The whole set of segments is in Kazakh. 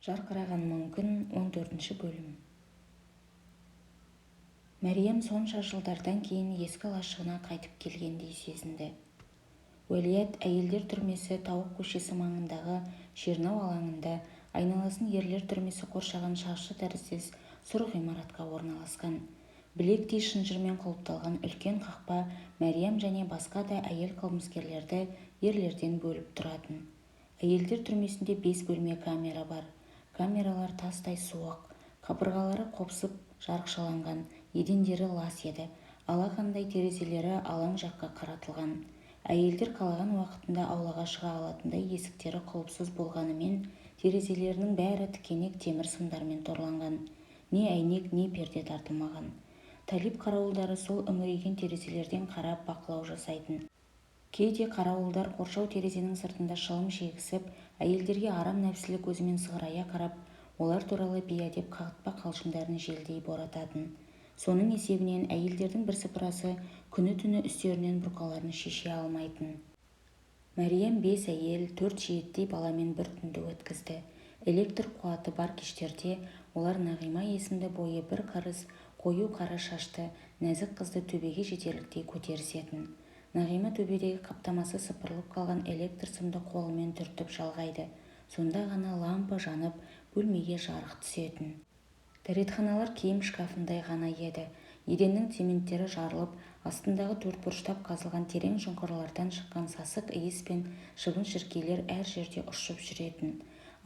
Жарқыраған мың күн 14 бөлім. Мәриям сонша жылдардан кейін ескі лашығына қайтып келгендей сезінді. Уәлият әйелдер түрмесі Тауық көшесі маңындағы Шернау алаңында, айналасын ерлер түрмесі қоршаған шаршы тәріздес сұр ғимаратқа орналасқан. Білектей шынжырмен құлыпталған үлкен қақпа Мәриям және басқа да әйел қылмыскерлерді ерлерден бөліп тұратын. Әйелдер түрмесінде 5 бөлме камера бар. Камералар тастай суық, қабырғалары қопсып жарықшаланған, едендері лас еді, алақандай терезелері алаң жаққа қаратылған. Әйелдер қалаған уақытында аулаға шыға алатындай есіктері құлыпсыз болғанымен, терезелерінің бәрі тікенек темір сымдармен торланған. Не әйнек, не перде тартылмаған. Талип қарауылдары сол үңірейген терезелерден қарап бақылау жасайтын. Кейде қарауылдар қоршау терезенің сыртында шылым шегісіп, әйелдерге арам нәпсілі көзімен сығырая қарап, олар туралы бейәдеп қағытпа қалжыңдарын желдей борататын. Соның есебінен әйелдердің бірсыпырасы күні-түні үстерінен бұрқаларын шеше алмайтын. Мәриям 5 әйел, 4 шиеттей баламен бір түнді өткізді. Электр қуаты бар кештерде олар Нағима есімді бойы бір қарыс, қою қара шашты, нәзік қызды төбеге жетерліктей көтерісетін. Нағима төбедегі қаптамасы сыпырылып қалған электр сымды қолымен түртіп жалғайды. Сонда ғана лампа жанып, бөлмеге жарық түсетін. Дәретханалар киім шкафындай ғана еді. Еденнің цементтері жарылып, астындағы төртбұрыштап қазылған терең шұңқырлардан шыққан сасық иіс пен шыбын-шіркейлер әр жерде ұшып жүретін.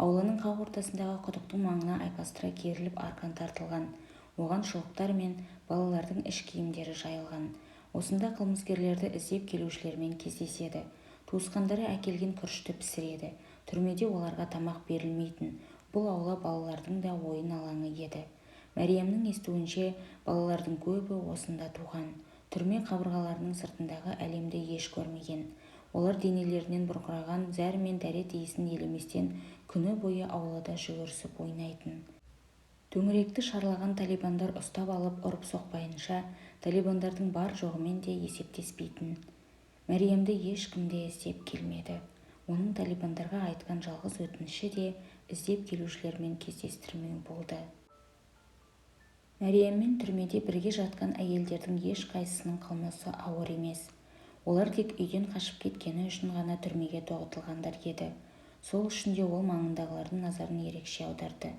Ауланың қақ ортасындағы құдықтың маңына айқастыра керіліп арқан тартылған. Оған шұлықтар мен балалардың іш киімдері жайылған. Осында қылмыскерлерді іздеп келушілермен кездеседі. Туысқандары әкелген күрішті пісіреді. Түрмеде оларға тамақ берілмейтін. Бұл аула балалардың да ойын алаңы еді. Мәриямның естуінше, балалардың көбі осында туған. Түрме қабырғаларының сыртындағы әлемді еш көрмеген. Олар денелерінен бұрқыраған зәр мен дәрет иісін елеместен күні бойы аулада жүгірісіп ойнайтын. Төңіректі шарлаған талибандар ұстап алып ұрып соқпайынша, талибандардың бар жоғымен де есептеспейтін. Мәриямды ешкім де іздеп келмеді. Оның талибандарға айтқан жалғыз өтініші де іздеп келушілермен кездестірмеу болды. Мәрияммен түрмеде бірге жатқан әйелдердің ешқайсысының қылмысы ауыр емес. Олар тек үйден қашып кеткені үшін ғана түрмеге тоғытылғандар еді. Сол үшін де ол маңындағылардың назарын ерекше аударды.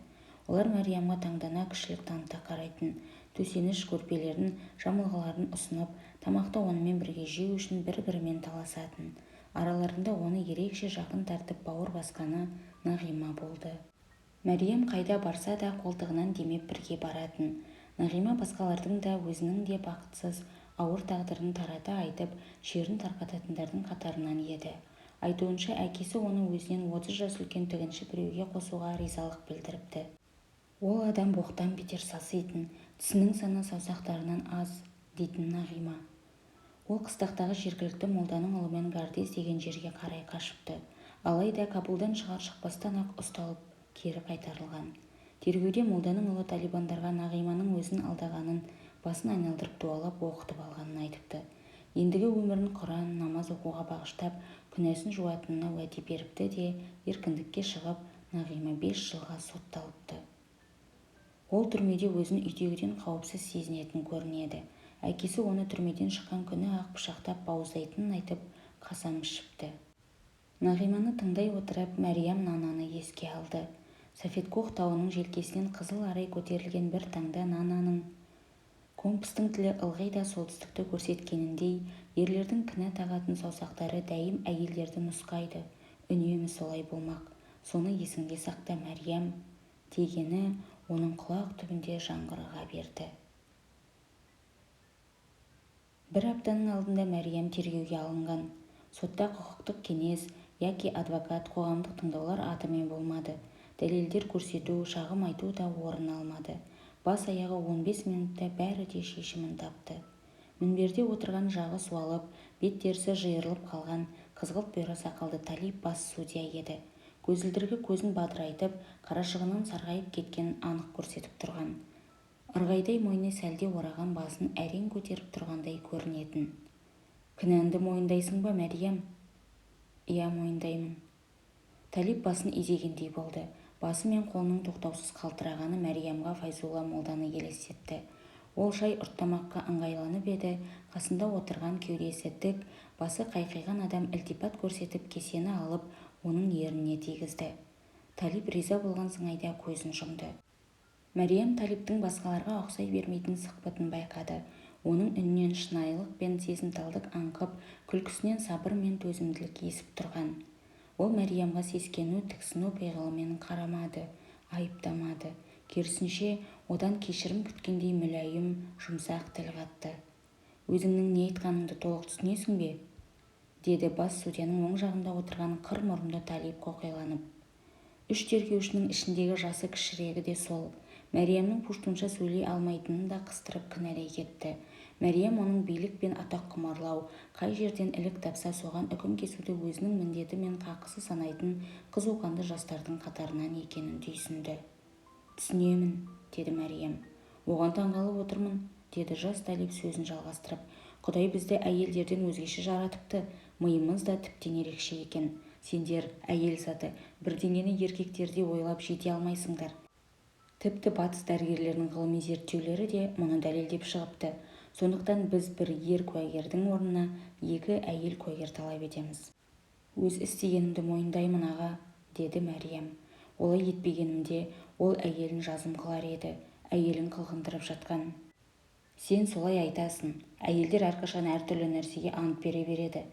Олар Мәриямға таңдана кішілік таныта қарайтын, төсеніш көрпелерін, жамылғыларын ұсынып, тамақты онымен бірге жеу үшін бір-бірімен таласатын. Араларында оны ерекше жақын тартып бауыр басқаны Нағима болды. Мәриям қайда барса да қолтығынан демеп бірге баратын. Нағима басқалардың да өзінің де бақытсыз, ауыр тағдырын тарата айтып, шерін тарқататындардың қатарынан еді. Айтуынша, әкесі оны өзінен 30 жас үлкен тігінші біреуге қосуға ризалық білдіріпті. Ол адам боқтан бетер саситын, тісінің саны саусақтарынан аз, дейтін Нағима. Ол қыстақтағы жергілікті молданың ұлымен Гардес деген жерге қарай қашыпты. Алайда Кабулдан шығар-шықпастан ақ ұсталып, кері қайтарылған. Тергеуде молданың ұлы талибандарға Нағиманың өзін алдағанын, басын айналдырып дуалап оқытып алғанын айтыпты. Ендігі өмірін Құран, намаз оқуға бағыштап, күнәсін жуатынына уәде беріпті де, еркіндікке шығып, Нағима 5 жылға сотталыпты. Ол түрмеде өзін үйдегіден қауіпсіз сезінетін көрінеді. Әкесі оны түрмеден шыққан күні ақ пышақтап бауыздайтынын айтып, қасам ішіпті. Нағиманы тыңдай отырып, Мәриям Нананы еске алды. Сафедкох тауының желкесінен қызыл арай көтерілген бір таңда Нананың компастың тілі ылғи да солтүстікті көрсеткеніндей, ерлердің кінә тағатын саусақтары дәйім әйелдерді нұсқайды. Үнемі солай болмақ. Соны есіңде сақта, Мәриям, дегені оның құлақ түбінде жаңғырыға берді. Бір аптаның алдында Мәриям тергеуге алынған. Сотта құқықтық кеңес яки адвокат қоғамдық тыңдаулар атымен болмады. Дәлелдер көрсету, шағым айту да орын алмады. Бас аяғы 15 минутта бәрі де шешімін тапты. Мінберде отырған жағы суалып, бет терісі жиырылып қалған қызғылт бұйра сақалды талип бас судья еді. Көзілдіргі көзін бадырайтып, қарашығынан сарғайып кеткенін анық көрсетіп тұрған. Ырғайдай мойны сәлде ораған басын әрең көтеріп тұрғандай көрінетін. Кінәңді мойындайсың ба, Мәриям? Иә, мойындаймын. Талип басын изегендей болды. Басы мен қолының тоқтаусыз қалтырағаны Мәриямға Файзолла молданы елестетті. Ол шай ұрттамаққа ыңғайланып еді, қасында отырған кеудесі тік, басы қайқиған адам ілтипат көрсетіп кесені алып, оның ерніне тигізді. Талип риза болған сыңайда көзін жұмды. Мәриям Талиптің басқаларға ұқсай бермейтін сықпытын байқады. Оның үнінен шынайылық пен сезімталдық аңқып, күлкісінен сабыр мен төзімділік есіп тұрған. Ол Мәриямға сескену, тіксіну пиғылымен қарамады, айыптамады. Керісінше, одан кешірім күткендей мүләйім, жұмсақ тіл қатты. «Өзіңнің не айтқаныңды толық түсінесің бе?» деді бас судьяның оң жағында отырған қыр мұрынды Талип қоқиланып. Үш тергеушінің ішіндегі жасы кішірегі де сол. Мәриямның пуштунша сөйлей алмайтынын да қыстырып кінәлай кетті. Мәриям оның билік пен атақ құмарлау, қай жерден ілік тапса соған үкім кесуді өзінің міндеті мен қақысы санайтын қызуқанды жастардың қатарынан екенін түйсінді. «Түсінемін», деді Мәриям. «Оған таңғалып отырмын», деді жас Талип сөзін жалғастырып. «Құдай бізді әйелдерден өзгеше жаратыпты, миымыз да тіптен ерекше екен. Сендер, әйел заты, бірдеңені еркектерде ойлап жете алмайсыңдар. Тіпті батыс дәрігерлерінің ғылыми зерттеулері де мұны дәлелдеп шығыпты. Сондықтан біз бір ер куәгердің орнына екі әйел куәгер талап етеміз». «Өз істегенімді мойындаймын, аға», деді Мәриям. «Олай етпегенімде ол әйелін жазым қылар еді, әйелін қылғындырып жатқан». «Сен солай айтасың. Әйелдер әрқашан әртүрлі нәрсеге ант бере береді».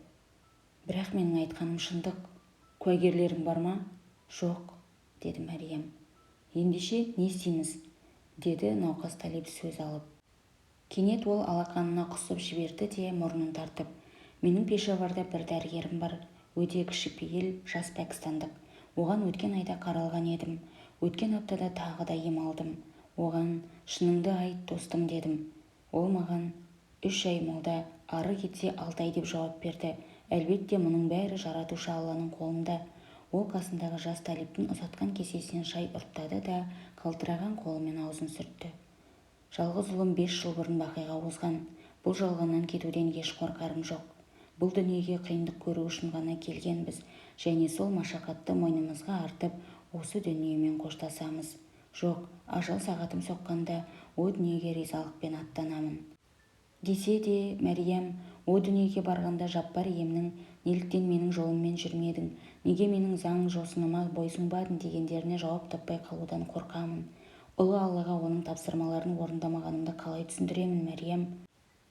«Бірақ менің айтқаным шындық. Куәгерлерің бар ма?» «Жоқ», деді Мәриям. «Ендеше не істейміз?» деді науқас Талип сөз алып. Кенет ол алақанына құсып жіберді де мұрнын тартып. «Менің Пешаварда бір дәрігерім бар, өте кішіпейіл, жас пәкістандық. Оған өткен айда қаралған едім. Өткен аптада тағы да ем алдым. Оған шыныңды айт, достым, дедім. Ол маған 3 ай молда, ары кетсе 6 ай деп жауап берді. Әлбетте мұның бәрі жаратушы Алланың қолында». Ол қасындағы жас Талиптің ұзатқан кесесінен шай ұрттады да қалтыраған қолымен аузын сүртті. «Жалғыз ұлым 5 жыл бұрын бақиға озған. Бұл жалғаннан кетуден еш қорқарым жоқ. Бұл дүниеге қиындық көру үшін ғана келгенбіз, және сол машақатты мойнымызға артып, осы дүниемен қоштасамыз. Жоқ, ажал сағатым соққанда, о дүниеге ризалықпен аттанамын». Десе де, Мәриям, о дүниеге барғанда жаппар иемнің «Неліктен менің жолыммен жүрмедің, неге менің заң жосыныма бойсұнбадың» дегендеріне жауап таппай қалудан қорқамын. Ұлы Аллаға оның тапсырмаларын орындамағанымды қалай түсіндіремін, Мәриям?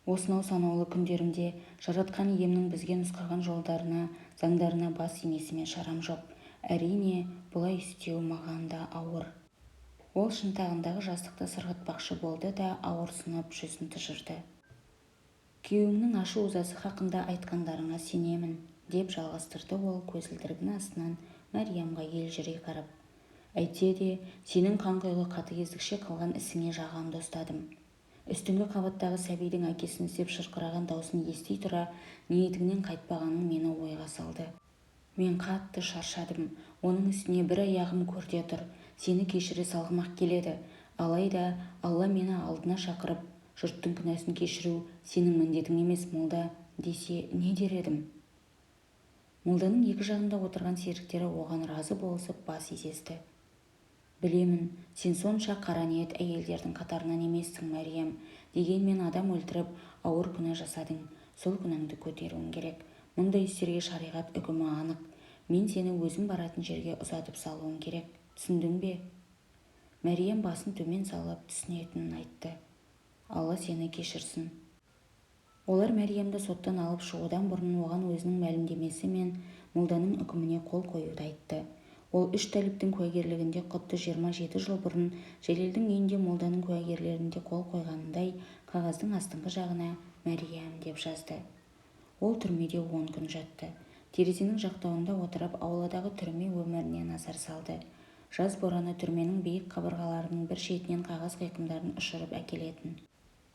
Осынау санаулы күндерімде жаратқан иемнің бізге нұсқаған жолдарына, заңдарына бас имесіме шарам жоқ. Әрине, бұлай істеу маған да ауыр. Ол шынтағындағы жастықты сырғытпақшы болды да ауырсынып жүзін тыжырды. «Күйеуіңнің ашу-ызасы хақында айтқандарыңа сенемін», деп жалғастырды ол көзілдірігінің астынан Мәриямға елжірей қарап. «Әйтсе де, сенің қанқұйлы қатыгездікше қылған ісіңе жағамды ұстадым». Үстіңгі қабаттағы сәбидің әкесін іздеп шырқыраған даусын ести тұра, ниетіңнен қайтпағаның мені ойға салды. Мен қатты шаршадым. Оның үстіне бір аяғым көрде тұр. Сені кешіре салғымақ келеді. Алайда Алла мені алдына шақырып, жұрттың күнәсін кешіру сенің міндетің емес, молда, десе не дер едім?» Молданың екі жағында отырған серіктері оған разы болысып бас изесті. «Білемін, сен сонша қара ниет әйелдердің қатарынан емессің, Мәриям. Дегенмен адам өлтіріп, ауыр күнә жасадың. Сол күнәңді көтеруің керек. Мұндай істерге шариғат үкімі анық. Мен сені өзім баратын жерге ұзатып салуым керек. Түсіндің бе?» Мәриям басын төмен салып түсінетінін айтты. «Алла сені кешірсін». Олар Мәриямды соттан алып шығудан бұрын оған өзінің мәлімдемесі мен молданың үкіміне қол қоюды айтты. Ол 3 Талиптің куәгерлігінде құдды 27 жыл бұрын Жәлелдің үйінде молданың куәгерлерінде қол қойғанындай қағаздың астыңғы жағына «Мәриям» деп жазды. Ол түрмеде 10 күн жатты. Терезенің жақтауында отырып ауладағы түрме өміріне назар салды. Жаз бораны түрменің биік қабырғаларының бір шетінен қағаз қиқымдарын ұшырып әкелетін.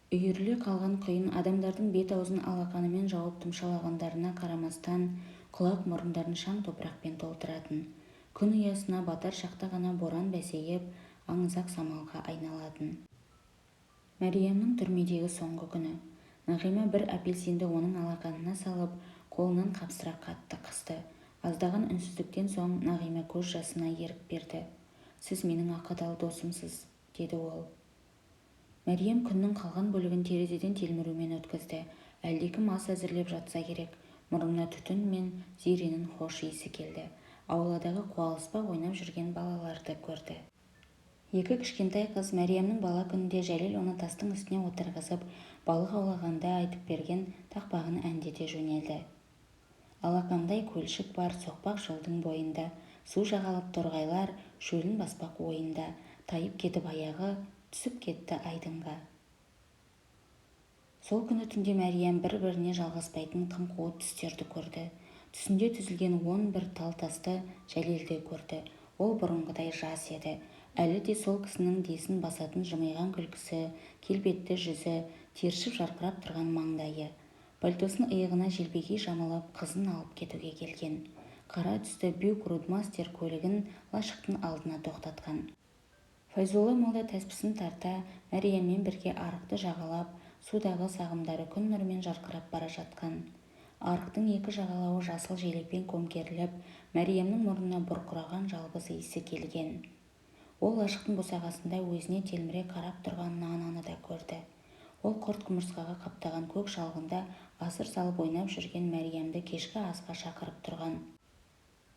Үйіріле қалған құйын адамдардың бет-аузын алақанымен жауып тұмшалағандарына қарамастан, құлақ мұрындарын шаң топырақпен толтыратын. Күн ұясына батар шақта ғана боран бәсейіп, аңызақ самалға айналатын. Мәриямның түрмедегі соңғы күні. Нағима бір апельсинді оның алақанына салып, қолынан қапсыра қатты қысты. Аздаған үнсіздіктен соң Нағима көз жасына ерік берді. сіз менің ақадал досымсыз, деді ол. Мәриям күннің қалған бөлігін терезеден телмірумен өткізді. Әлдекім ас әзірлеп жатса керек. Мұрнына түтін мен зеренің хош иісі келді. Ауладағы қуалыспақ ойнап жүрген балаларды көрді. Екі кішкентай қыз Мәриямның бала күнінде Жәлел оны тастың үстіне отырғызып, балық аулағанда айтып берген тақпағын әндете жөнелді. Алақандай көлшік бар соқпақ жолдың бойында, су жағалап торғайлар шөлін баспақ ойында, тайып кетіп аяғы, түсіп кетті айдынға. Сол күні түнде Мәриям бір-біріне жалғаспайтын қым-қуыт түстерді көрді. Түсінде түзілген 11 тал тасты Жәлелді көрді. Ол бұрынғыдай жас еді. Әлі де сол кісінің десін басатын жымиған күлкісі, келбетті жүзі, тершіп жарқырап тұрған маңдайы. Пальтосын иығына желбегей жамылып, қызын алып кетуге келген. Қара түсті Бюк-Рудмастер көлігін лашықтың алдына тоқтатқан. Файзолла молда тәспісін тарта, Мәрияммен бірге арықты жағалап, судағы сағымдары күн нұрымен жарқырап бара жатқан. Арықтың екі жағалауы жасыл желекпен көмкеріліп, Мәриямның мұрнына бұрқыраған жалғыз иісі келген. Ол лашықтың босағасында өзіне телміре қарап тұрған Нананы да көрді. Ол құрт құмырсқаға қаптаған көк шалғында асыр салып ойнап жүрген Мәриямды кешкі асқа шақырып тұрған.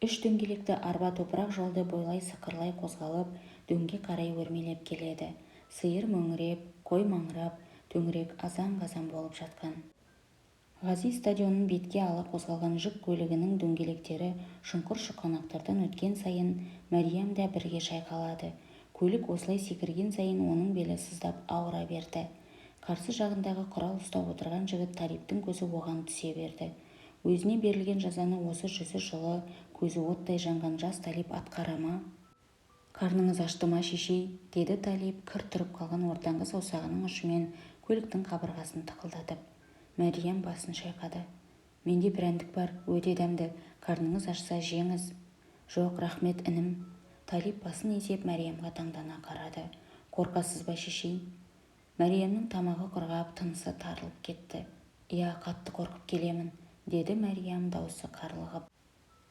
Үш дөңгелекті арба топырақ жолды бойлай сықырлай қозғалып, дөңге қарай өрмелеп келеді. Сиыр мөңіреп, қой маңырап, төңірек азан-қазан болып жатқан. Ғази стадионын бетке ала қозғалған жүк көлігінің дөңгелектері шұңқыр шұқанақтардан өткен сайын Мәриям да бірге шайқалады. Көлік осылай секірген сайын оның белі сыздап ауыра берді. Қарсы жағындағы құрал ұстап отырған жігіт Талиптің көзі оған түсе берді. Өзіне берілген жазаны осы жүзі жылы, көзі оттай жанған жас Талип атқара ма? Қарныңыз ашты ма, шешей? Деді Талип кір тұрып қалған ортаңғы саусағының ұшымен көліктің қабырғасын тықылдатып. Мәриям басын шайқады. Менде бір әндік бар, өте дәмді. Қарныңыз ашса жеңіз. Жоқ, рахмет, інім. Талип басын изеп Мәриямға таңдана қарады. Қорқасыз ба, шешей? Мәриямның тамағы құрғап, тынысы тарылып кетті. Иә, қатты қорқып келемін, деді Мәриям даусы қарлығып.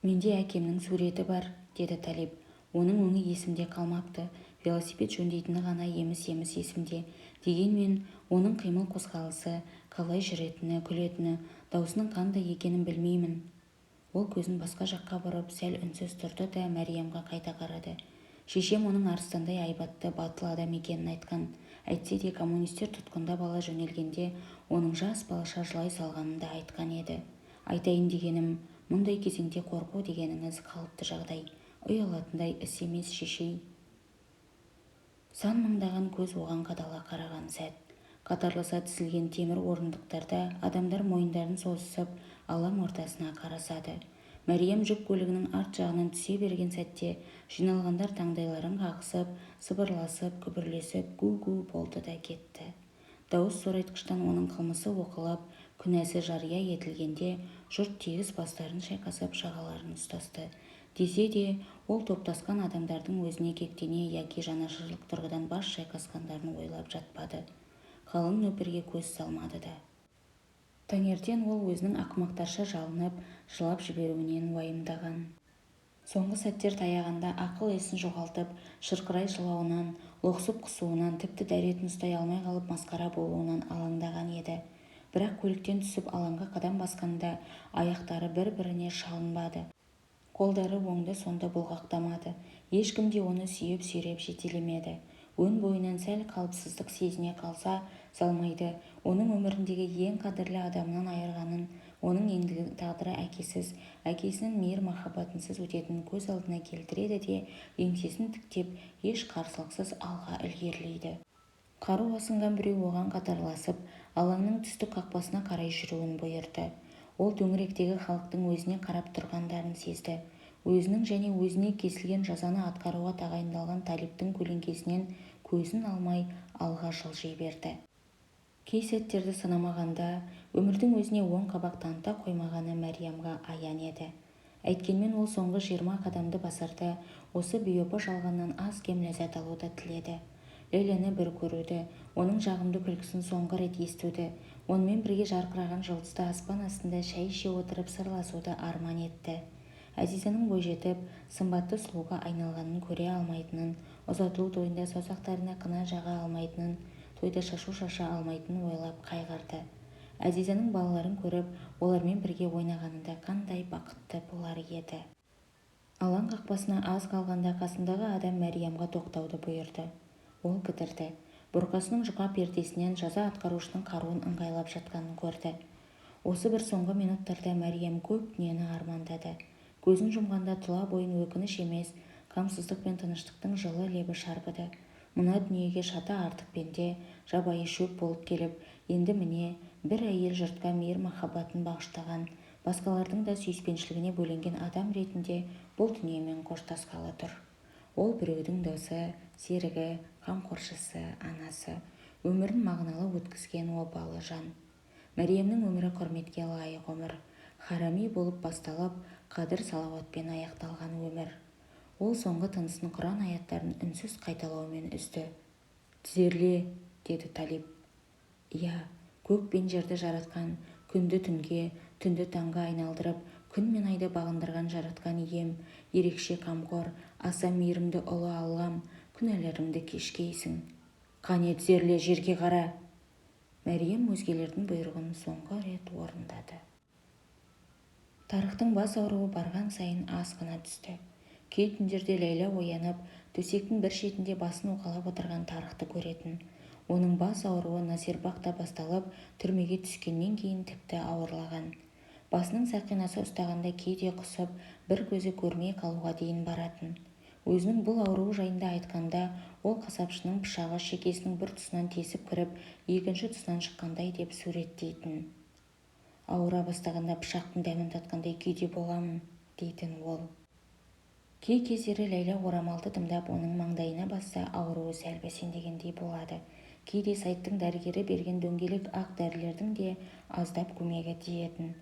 Менде әкемнің суреті бар, деді Талип. Оның өңі есімде қалмапты. Велосипед жөндейтіні ғана еміс-еміс есімде. Дегенмен оның қимыл қозғалысы, қалай жүретіні, күлетіні, даусының қандай екенін білмеймін. Ол көзін басқа жаққа бұрып, сәл үнсіз тұрды да Мәриямға қайта қарады. Шешем оның арыстандай айбатты, батыл адам екенін айтқан. Әйтсе де коммунистер тұтқында бала жөнелгенде оның жас балаша жылай салғанын да айтқан еді. Айтайын дегенім, мұндай кезеңде қорқу дегеніңіз қалыпты жағдай. Ұялатындай іс емес, шешей. Сан мыңдаған көз оған қадала қараған сәт. Қатарласа тізілген темір орындықтарда адамдар мойындарын созысып, алаң ортасына қарасады. Мәриям жүк көлігінің арт жағынан түсе берген сәтте жиналғандар таңдайларын қағысып, сыбырласып, күбірлесіп, гу-гу болды да кетті. Дауыс зорайтқыштан оның қылмысы оқылып, күнәсі жария етілгенде жұрт тегіс бастарын шайқасып, жағаларын ұстасты. Десе де, ол топтасқан адамдардың өзіне кектене яки жанашырлық тұрғыдан бас шайқасқандарын ойлап жатпады. Қалың нөпірге көз салмады да. Таңертең ол өзінің ақымақтарша жалынып, жылап жіберуінен уайымдаған. Соңғы сәттер таяғанда ақыл есін жоғалтып, шырқырай жылауынан, лоқсып құсуынан, тіпті дәретін ұстай алмай қалып масқара болуынан алаңдаған еді. Бірақ көліктен түсіп алаңға қадам басқанда аяқтары бір-біріне шалынбады. Қолдары оңды-сонды бұлғақтамады. Ешкім де оны сүйеп-сүйреп жетелемеді. Өн бойынан сәл қалыпсыздық сезіне қалса, салмайды. Оның өміріндегі ең қадірлі адамынан айырғанын, оның ендігі тағдыры әкесіз, әкесінің мейір-махаббатынсыз өтетінін көз алдына келтіреді де, еңсесін тіктеп, еш қарсылықсыз алға ілгерілейді. Қару асынған біреу оған қатарласып, алаңның түстік қақпасына қарай жүруін бұйырды. Ол төңіректегі халықтың өзіне қарап тұрғандарын сезді. Өзінің және өзіне кесілген жазаны атқаруға тағайындалған Талиптің көлеңкесінен көзін алмай алға жылжи берді. Кей сәттерді санамағанда, өмірдің өзіне оң қабақ таныта қоймағаны Мәриямға аян еді. Әйткенмен ол соңғы 20 қадамды басарда осы бейопа жалғаннан аз-кем ләззат алуды тіледі. Ләйләні бір көруді, оның жағымды күлкісін соңғы рет естуді, онымен бірге жарқыраған жұлдызды аспан астында шәй іше отырып сырласуды арман етті. Әзизаның бойжетіп, сымбатты сұлуға айналғанын көре алмайтынын, ұзатылу тойында саусақтарына қына жаға алмайтынын, тойда шашу шаша алмайтынын ойлап қайғырды. Әзизаның балаларын көріп, олармен бірге ойнағанында қандай бақытты болар еді. Алаң қақпасына аз қалғанда қасындағы адам Мәриямға тоқтауды бұйырды. Ол кідірді. Бұрқасының жұқа пердесінен жаза атқарушының қаруын ыңғайлап жатқанын көрді. Осы бір соңғы минуттарда Мәриям көп дүниені армандады. Көзін жұмғанда тұла бойын өкініш емес, қамсыздық пен тыныштықтың жылы лебі шарпыды. Мына дүниеге шаты артық пенде, жабайы шөп болып келіп, енді міне бір әйел жұртқа мейір-махаббатын бағыштаған, басқалардың да сүйіспеншілігіне бөленген адам ретінде бұл дүниемен қоштасқалы тұр. Ол біреудің досы, серігі, қамқоршысы, анасы, өмірін мағыналы өткізген обалы жан. Мәриямның өмірі құрметке лайық өмір, харами болып басталып, қадір салауатпен аяқталған өмір. Ол соңғы тынысын Құран аяттарын үнсіз қайталаумен үзді. «Тізерле», деді Талиб. «Иә, көк пен жерді жаратқан, күнді түнге, түнді таңға айналдырып, күн мен айды бағындырған жаратқан ием, ерекше қамқор, аса мейірімді ұлы Аллам, күнәларымды кешкейсің. Қане тізерле, жерге қара!» Мәриям өзгелердің бұйрығын соңғы рет орындады. Тарықтың бас ауруы барған сайын асқына түсті. Кей түндерде Ләйла оянып, төсектің бір шетінде басын уқалап отырған Тарықты көретін. Оның бас ауруы Насирбақта басталып, түрмеге түскеннен кейін тіпті ауырлаған. Басының сақинасы ұстағанда кейде құсып, бір көзі көрмей қалуға дейін баратын. Өзінің бұл ауруы жайында айтқанда, ол қасапшының пышағы шекесінің бір тұсынан тесіп кіріп, екінші тұсынан шыққандай деп суреттейтін. Ауыра бастағанда пышақтың дәмін татқандай күйде боламын, дейтін ол. Кей кездері Ләйла орамалды дымдап оның маңдайына басса, ауруы сәл бәсеңдегендей болады. Кейде Сайттың дәрігері берген дөңгелек ақ дәрілердің де аздап көмегі тиетін.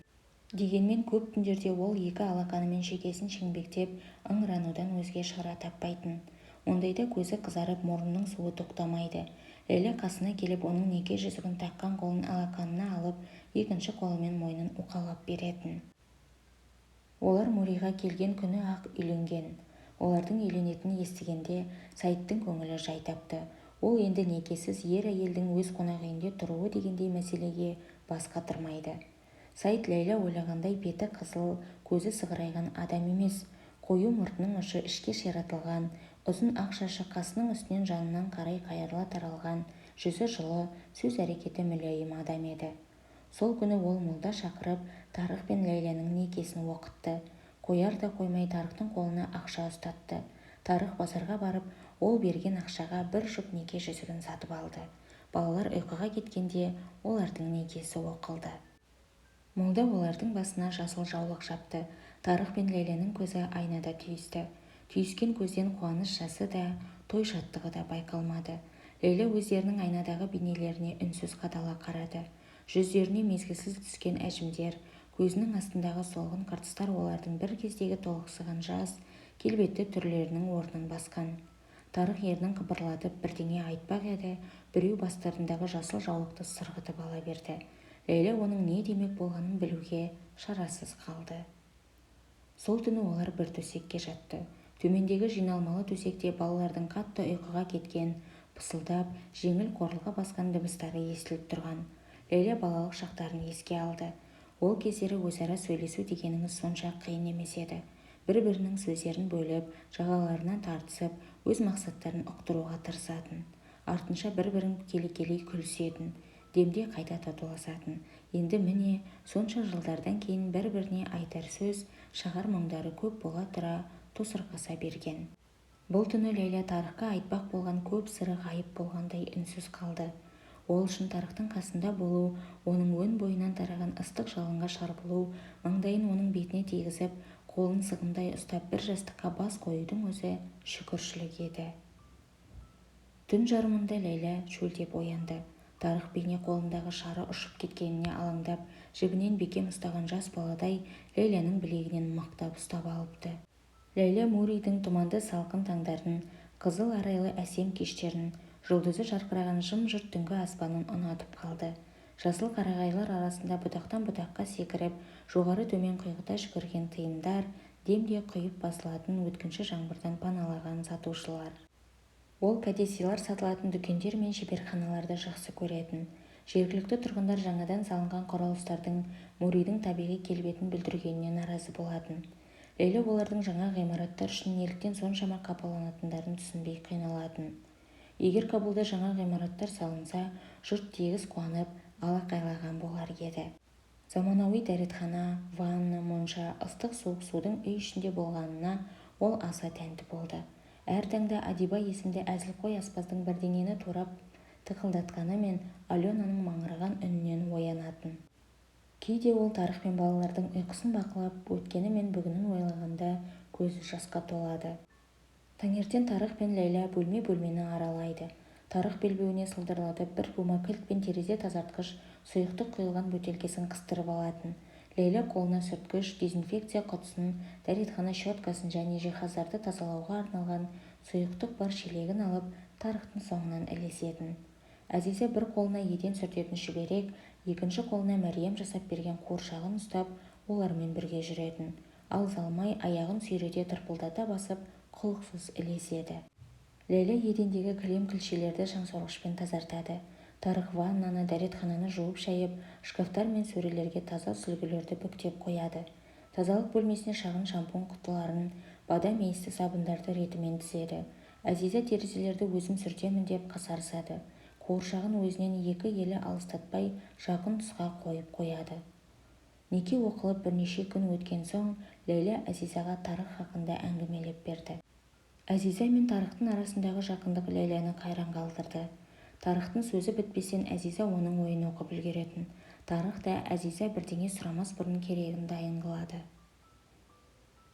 Дегенмен көп түндерде ол екі алақанымен шекесін шеңбектеп, ыңыранудан өзге шара таппайтын. Ондайда көзі қызарып, мұрнының суы тоқтамайды. Ләйла қасына келіп, оның неке жүзігін таққан қолын алақанына алып, екінші қолымен мойнын уқалап беретін. Олар Муриға келген күні ақ үйленген. Олардың үйленетінін естігенде Сайттың көңілі жай тапты. Ол енді некесіз ер-әйелдің өз қонақ үйінде тұруы дегендей мәселеге бас қатырмайды. Сайт Ләйла ойлағандай беті қызыл, көзі сығырайған адам емес. Қою мұртының ұшы ішке ширатылған, ұзын ақ шашы қасының үстінен жанынан қарай қайырыла таралған, жүзі жылы, сөз әрекеті мүләйім адам еді. Сол күні ол молда шақырып, Тарық пен Ләйланың некесін оқытты. Қояр да қоймай Тарықтың қолына ақша ұстатты. Тарық базарға барып, ол берген ақшаға бір жұп неке жүзігін сатып алды. Балалар ұйқыға кеткенде олардың некесі оқылды. Молда олардың басына жасыл жаулық жапты. Тарық пен Ләйланың көзі айнада түйісті. Түйіскен көзден қуаныш жасы да, той шаттығы да байқалмады. Ләйла өздерінің айнадағы бейнелеріне үнсіз қадала қарады. Жүздеріне мезгілсіз түскен әжімдер, көзінің астындағы солғын қыртыстар олардың бір кездегі толықсыған жас, келбетті түрлерінің орнын басқан. Тарық ернін қыбырлатып бірдеңе айтпақ еді, біреу бастарындағы жасыл жаулықты сырғытып ала берді. Ләйла оның не демек болғанын білуге шарасыз қалды. Сол түні олар бір төсекке жатты. Төмендегі жиналмалы төсекте балалардың қатты ұйқыға кеткен, пысылдап, жеңіл қорылға басқан дыбыстары естіліп тұрған. Ләйла балалық шақтарын еске алды. Ол кездері өзара сөйлесу дегеніңіз сонша қиын емес еді. Бір-бірінің сөздерін бөліп, жағаларынан тартысып, өз мақсаттарын ұқтыруға тырысатын. Артынша бір-бірін келе-келе күлісетін. Демде қайта татуласатын. Енді міне, сонша жылдардан кейін бір-біріне айтар сөз, шағар мұңдары көп бола тұра тосырқаса берген. Бұл түні Ләйла Тарыққа айтпақ болған көп сыры ғайып болғандай үнсіз қалды. Ол үшін Тарықтың қасында болу, оның өн бойынан тараған ыстық жалынға шарпылу, маңдайын оның бетіне тигізіп, қолын сығымдай ұстап бір жастыққа бас қоюдың өзі шүкіршілік еді. Түн жарымында Ләйла шөлдеп оянды. Тарық бейне қолындағы шары ұшып кеткеніне алаңдап, жібінен бекем ұстаған жас баладай Ләйланың білегінен мықтап ұстап алыпты. Ләйла Мурийдің тұманды салқын таңдарын, қызыл арайлы әсем кештерін, жұлдызы жарқыраған жым-жырт түнгі аспанын ұнатып қалды. Жасыл қарағайлар арасында бұтақтан бұтаққа секіріп, жоғары төмен құйғыта жүгірген тиындар, демде құйып басылатын өткінші жаңбырдан паналаған сатушылар. Ол кәдесыйлар сатылатын дүкендер мен шеберханаларды жақсы көретін. Жергілікті тұрғындар жаңадан салынған құрылыстардың Муридің табиғи келбетін бүлдіргеніне наразы болатын. Лейла олардың жаңа ғимараттар үшін неліктен соншама қапаланатындарын түсінбей қиналатын. Егер Кабулда жаңа ғимараттар салынса, жұрт тегіс қуанып, алақайлаған болар еді. Заманауи дәретхана, ванна, монша, ыстық суық судың үй ішінде болғанына ол аса тәнті болды. Әр таңда Адиба есімді әзілқой аспаздың бірдеңені турап тықылдатқаны мен Аленаның маңыраған үнінен оянатын. Кейде ол Тарық пен балалардың ұйқысын бақылап, өткені мен бүгінін ойлағанда көзі жасқа толады. Таңертең Тарық пен Лейла бөлме-бөлмені аралайды. Тарық белбеуіне сылдырлатып бір бума кілт пен терезе тазартқыш сұйықтық құйылған бөтелкесін қыстырып алатын. Лейла қолына сүрткіш, дезинфекция құтысын, дәретхана щеткасын және жиһаздарды тазалауға арналған сұйықтық бар шелегін алып Тарықтың соңынан ілесетін. Әзиза бір қолына еден сүртетін шүберек, екінші қолына Мәриям жасап берген қуыршағын ұстап, олармен бірге жүретін. Ал Залмай аяғын сүйрете тырпылдата басып, құлықсыз ілеседі. Лейла едендегі кілем-күлшелерді шаңсорғышпен тазартады. Тарық ваннаны, дәретхананы жуып-шайып, шкафтар мен сөрелерге таза сүлгілерді бүктеп қояды. Тазалық бөлмесіне шағын шампунь құтыларын, бадам иісті сабындарды ретімен тізеді. Әзиза терезелерді өзім сүртемін деп қасарысады. Қуыршағын өзінен екі елі алыстатпай жақын тұсқа қойып қояды. Неке оқылып бірнеше күн өткен соң, Лейла Әзизаға Тарық хақында әңгімелеп берді. Әзиза мен Тарықтың арасындағы жақындық Лейланы қайран қалдырды. Тарықтың сөзі бітпестен Әзиза оның ойын оқып үлгеретін. Тарық та Әзиза бірдеңе сұрамас бұрын керегін дайын қылады.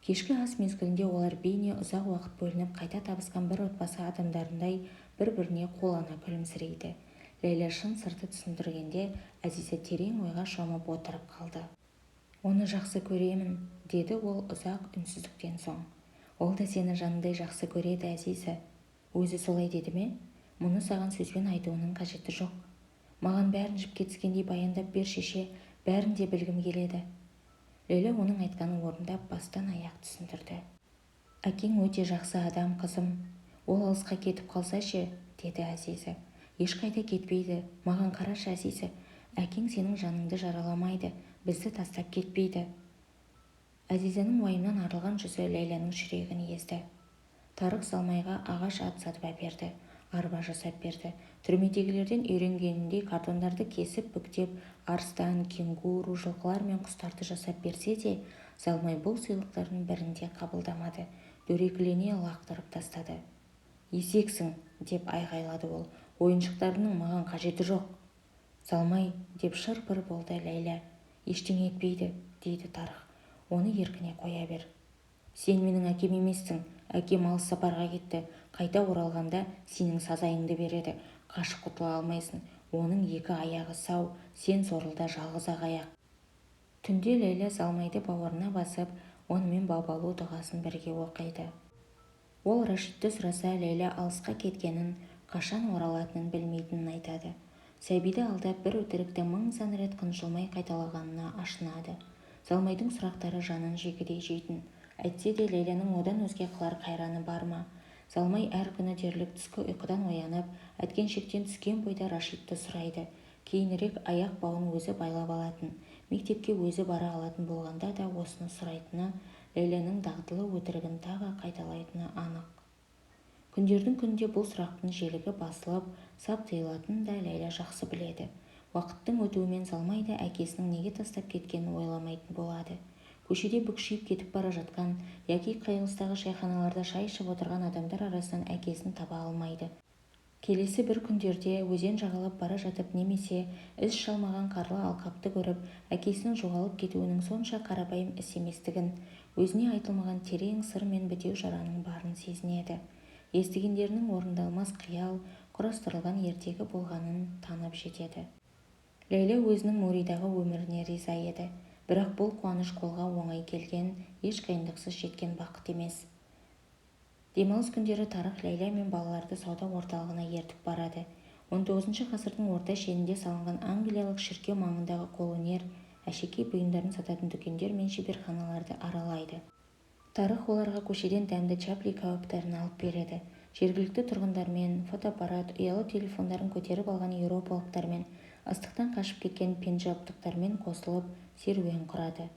Кешкі ас мезгілінде олар бейне ұзақ уақыт бөлініп қайта табысқан бір отбасы адамдарындай бір-біріне қолана күлімсірейді. Лейла шын сырты түсіндіргенде Әзиза терең ойға шомып отырып қалды. «Оны жақсы көремін», деді ол ұзақ үнсіздіктен соң. «Ол да сені жанындай жақсы көреді, Әзиза». «Өзі солай деді ме? Мұны саған сөзбен айтуының қажеті жоқ. Маған бәрін жіпке тізгендей баяндап бер, шеше, бәрін де білгім келеді». Лейла оның айтқанын орындап бастан аяқ түсіндірді. «Әкең өте жақсы адам, қызым. Ол алысқа кетіп қалса ше?» деді Әзиза. «Ешқайда кетпейді. Маған қарашы, Әзиза. Әкең сенің жаныңды жараламайды, бізді тастап кетпейді». Әзизаның уайымнан арылған жүзі Лейланың жүрегін езді. Тарық Залмайға ағаш ат сатып әперді, арба жасап берді. Түрмедегілерден үйренгеніндей картондарды кесіп, бүктеп, арыстан, кенгуру, жылқылар мен құстарды жасап берсе де, Залмай бұл сыйлықтардың бірін де қабылдамады. Дөрекілене лақтырып тастады. «Есексің», деп айғайлады ол. «Ойыншықтарының маған қажеті жоқ». «Залмай», деп шыр-пыр болды Лейла. «Ештеңе етпейді», дейді Тарық. «Оны еркіне қоя бер». «Сен менің әкем емессің. Әкем алыс сапарға кетті. Қайта оралғанда сенің сазайыңды береді. Қашып құтыла алмайсың. Оның екі аяғы сау, сен сорлыда жалғыз-ақ аяқ». Түнде Лейла Залмайды бауырына басып, онымен бабалу дұғасын бірге оқиды. Ол Рашидті сұраса, Лейла алысқа кеткенін, қашан оралатынын білмейтінін айтады. Сәбиді алдап бір өтірікті мың сан рет қынжылмай қайталағанына ашынады. Залмайдың сұрақтары жанын жегідей жейтін. Әйтсе де Лейланың одан өзге қылар қайраны бар ма? Залмай әр күні дерлік түскі ұйқыдан оянып, әткеншектен түскен бойда Рашидті сұрайды. Кейінірек аяқ бауын өзі байлап алатын, мектепке өзі бара алатын болғанда да осыны сұрайтыны, Лейланың дағдылы өтірігін тағы қайталайтыны анық. Күндердің күнінде бұл сұрақтың желігі басылып, сап тыйылатынын да Лейла жақсы біледі. Уақыттың өтуімен Залмай да әкесінің неге тастап кеткенін ойламайтын болады. Көшеде бүкшиіп кетіп бара жатқан, яки қиылыстағы шайханаларда шай ішіп отырған адамдар арасынан әкесін таба алмайды. Келесі бір күндерде өзен жағалап бара жатып немесе із шалмаған қарлы алқапты көріп, әкесінің жоғалып кетуінің сонша қарапайым іс еместігін, өзіне айтылмаған терең сыр мен бітеу жараның барын сезінеді. Естігендерінің орындалмас қиял, құрастырылған ертегі болғанын танып жетеді. Лейла өзінің Муридағы өміріне риза еді. Бірақ бұл қуаныш қолға оңай келген, еш қиындықсыз жеткен бақыт емес. Демалыс күндері Тарық Лейла мен балаларды сауда орталығына ертіп барады. 19 ғасырдың орта шенінде салынған англиялық шіркеу маңындағы қолөнер, әшекей бұйымдарын сататын дүкендер мен шеберханаларды аралайды. Тарых оларға көшеден дәмді чапли кәуаптарын алып береді. Жергілікті тұрғындармен, фотоаппарат, ұялы телефондарын көтеріп алған еуропалықтармен, ыстықтан қашып кеткен пенджабтықтармен қосылып серуен құрады.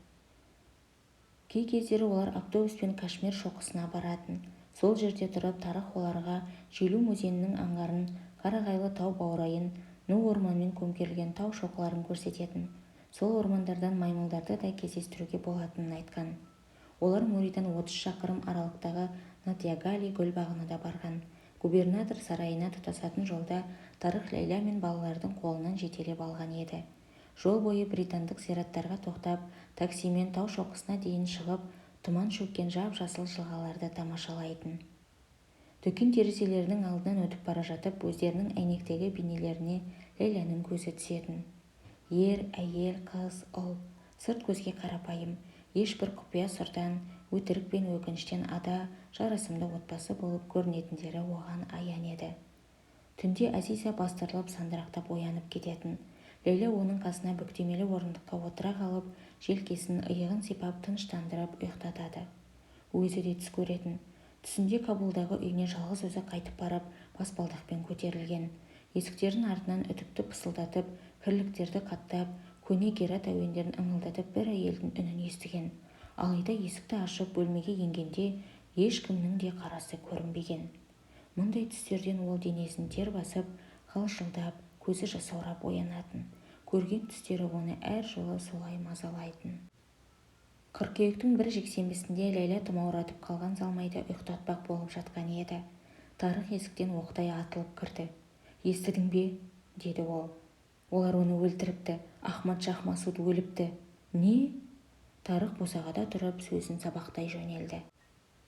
Кей кездері олар автобуспен Кашмир шоқысына баратын. Сол жерде тұрып Тарых оларға Желум өзенінің аңғарын, қарағайлы тау баурайын, ну орманмен көмкерілген тау шоқыларын көрсететін. Сол ормандардан маймылдарды да кездестіруге болатынын айтқан. Олар Муридан 30 шақырым аралықтағы Натьягали гүлбағына да барған. Губернатор сарайына тұтасатын жолда Тарых Лейла мен балалардың қолынан жетелеп алған еді. Жол бойы британдық зираттарға тоқтап, таксимен тау шоқысына дейін шығып, тұман шөккен жап-жасыл жылғаларды тамашалайтын. Дүкен терезелерінің алдынан өтіп бара жатып, өздерінің әйнектегі бейнелеріне Лейляның көзі түсетін. Ер, әйел, қыз, ұл, сырт көзге қарапайым, ешбір құпия сырдан, өтірік пен өкініштен ада, жарасымды отбасы болып көрінетіндері оған аян еді. Түнде Азиза бастырылып сандырақтап оянып кететін. Лейла оның қасына бүктемелі орындыққа отыра қалып, желкесін иығын сипап тыныштандырып ұйықтатады. Өзі де түс көретін. Түсінде Кабулдағы үйіне жалғыз өзі қайтып барып, баспалдақпен көтерілген. Есіктердің артынан үтікті пысылдатып, кірліктерді қаттап, көне герат әуендерін ыңылдатып бір әйелдің үнін естіген. Алайда есікті ашып бөлмеге енгенде ешкімнің де қарасы көрінбеген. Мұндай түстерден ол денесін тер басып, қалшылдап, көзі жасаурап оянатын. Көрген түстері оны әр жолы солай мазалайтын. Қыркүйектің бір жексенбісінде Лейла тұмауратып қалған Залмайды ұйықтатпақ болып жатқан еді. Тарых есіктен оқтай атылып кірді. «Естідің бе?» деді ол. «Олар оны өлтіріпті. Ахмад-Шах Масуд өліпті». «Не?» Тарых босағада тұрып сөзін сабақтай жөнелді.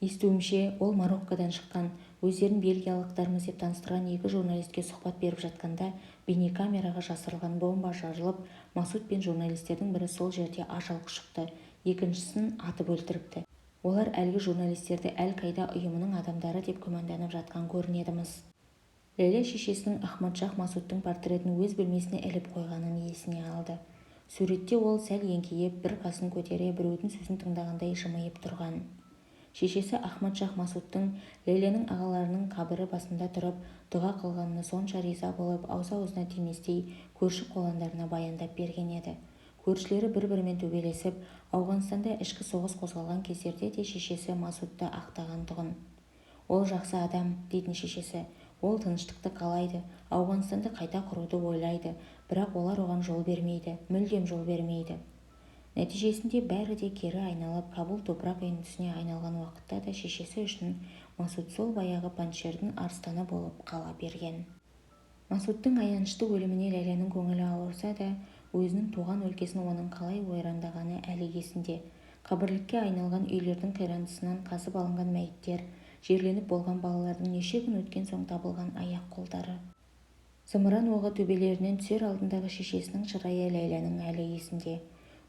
«Естуімше, ол Мароккодан шыққан, өздерін бельгиялықтармыз деп таныстырған екі журналистке сұхбат беріп жатқанда бейнекамераға жасырылған бомба жарылып, Масуд пен журналистердің бірі сол жерде ажал құшыпты, екіншісін атып өлтіріпті. Олар әлгі журналистерді Әл-Қайда ұйымының адамдары деп күмәнданып жатқан көрінеді-міс». Лейла шешесінің Ахмад-Шах Масудтың портретін өз бөлмесіне іліп қойғанын есіне алды. Суретте ол сәл еңкейіп, бір қасын көтере, біреудің сөзін тыңдағандай жымиып тұрған. Шешесі Ахмад-Шах Масудтың Лейляның ағаларының қабірі басында тұрып дұға қылғанына сонша риза болып, ауза-аузына тиместей көрші қоландарына баяндап берген еді. Көршілері бір-бірімен төбелесіп, Ауғанстанда ішкі соғыс қозғалған кездерде де шешесі Масудты ақтаған тұғын. «Ол жақсы адам», дейтін шешесі. «Ол тыныштықты қалайды, Ауғанстанды қайта құруды ойлайды, бірақ олар оған жол бермейді, мүлдем жол бермейді». Нәтижесінде бәрі де кері айналып, Кабул топырақ үйіндісіне айналған уақытта да шешесі үшін Масуд сол баяғы паншердің арыстаны болып қала берген. Масудтың аянышты өліміне Лейляның көңілі ауырса да, өзінің туған өлкесін оның қалай ойрандағаны әлі есінде. Қабірлікке айналған үйлердің қирандысынан қазып алынған мәйіттер, жерленіп болған балалардың неше күн өткен соң табылған аяқ-қолдары. Зымыран оғы төбелерінен түсер алдындағы шешесінің шырайы Лейляның әлі есінде.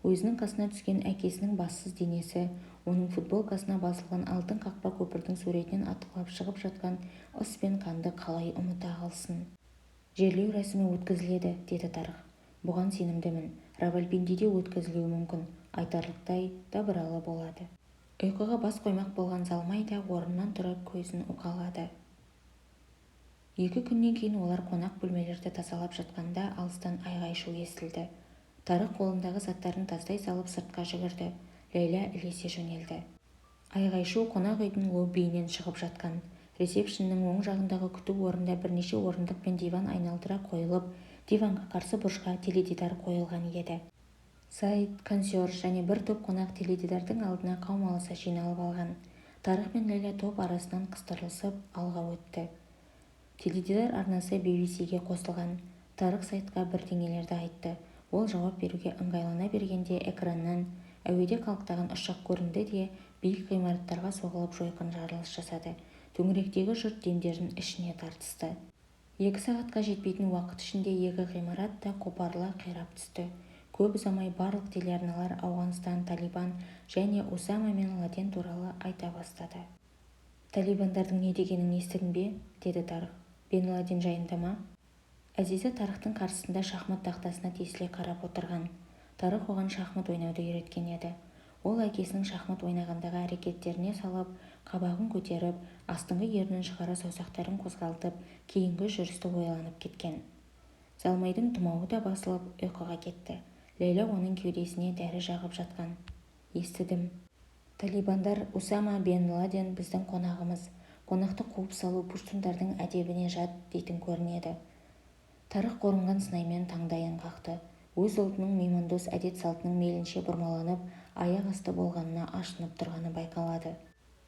Өзінің қасына түскен әкесінің бассыз денесі, оның футболкасына басылған алтын қақпа көпірдің суретінен атқылап шығып жатқан ыс пен қанды қалай ұмыта қалсын. «Жерлеу рәсімі өткізіледі», деді Тарых. «Бұған сенімдімін. Равальпиндиде өткізілуі мүмкін. Айтарлықтай дабыралы болады». Ұйқыға бас қоймақ болған Залмай да орнынан тұрып көзін уқалады. 2 күннен кейін олар қонақ бөлмелерді тазалап жатқанда алыстан айғай-шу естілді. Тарых қолындағы заттарын тастай салып сыртқа жүгірді. Лейла ілесе жөнелді. Айғай-шу қонақ үйдің лоббиінен шығып жатқан. Ресепшннің оң жағындағы күту орнында бірнеше орындық пен диван айналдыра қойылып, диванға қарсы бұрышқа теледидар қойылған еді. Сайд, консьерж және бір топ қонақ теледидардың алдына қаумаласа жиналып алған. Тарых пен Лейла топ арасынан қыстырылысып алға өтті. Теледидар арнасы BBC-ге қосылған. Тарых Сайдқа бірдеңелерді айтты. Ол жауап беруге ыңғайлана бергенде экраннан әуеде қалықтаған ұшақ көрінді де биік ғимараттарға соғылып жойқын жарылыс жасады. Төңіректегі жұрт демдерін ішіне тартысты. 2 сағатқа жетпейтін уақыт ішінде екі ғимарат та қопарыла қирап түсті. Көп ұзамай барлық телеарналар Ауғанстан, Талибан және Усама мен Ладен туралы айта бастады. «Талибандардың не дегенін естідің бе?» деді Тарых. «Бен Ладен жайында ма?» Азиза Тарыхтың қарсысында шахмат тақтасына тесіле қарап отырған. Тарых оған шахмат ойнауды үйреткен еді. Ол әкесінің шахмат ойнағандағы әрекеттеріне салып, қабағын көтеріп, астыңғы ернін шығара саусақтарын қозғалтып, кейінгі жүрісті ойланып кеткен. Залмайдың тұмауы да басылып, ұйқыға кетті. Ләйлә оның кеудесіне дәрі жағып жатқан. Естідім. Талибандар Усама бен Ладен біздің қонағымыз. Қонақты қуып салу пуштундардың әдебіне жат дейтін көрінеді. Тарық қорынған сынаймен таңдайын қақты. Өз ұлтының меймандос әдет-салтының мейлінше бұрмаланып, аяқ асты болғанына ашынып тұрғаны байқалады.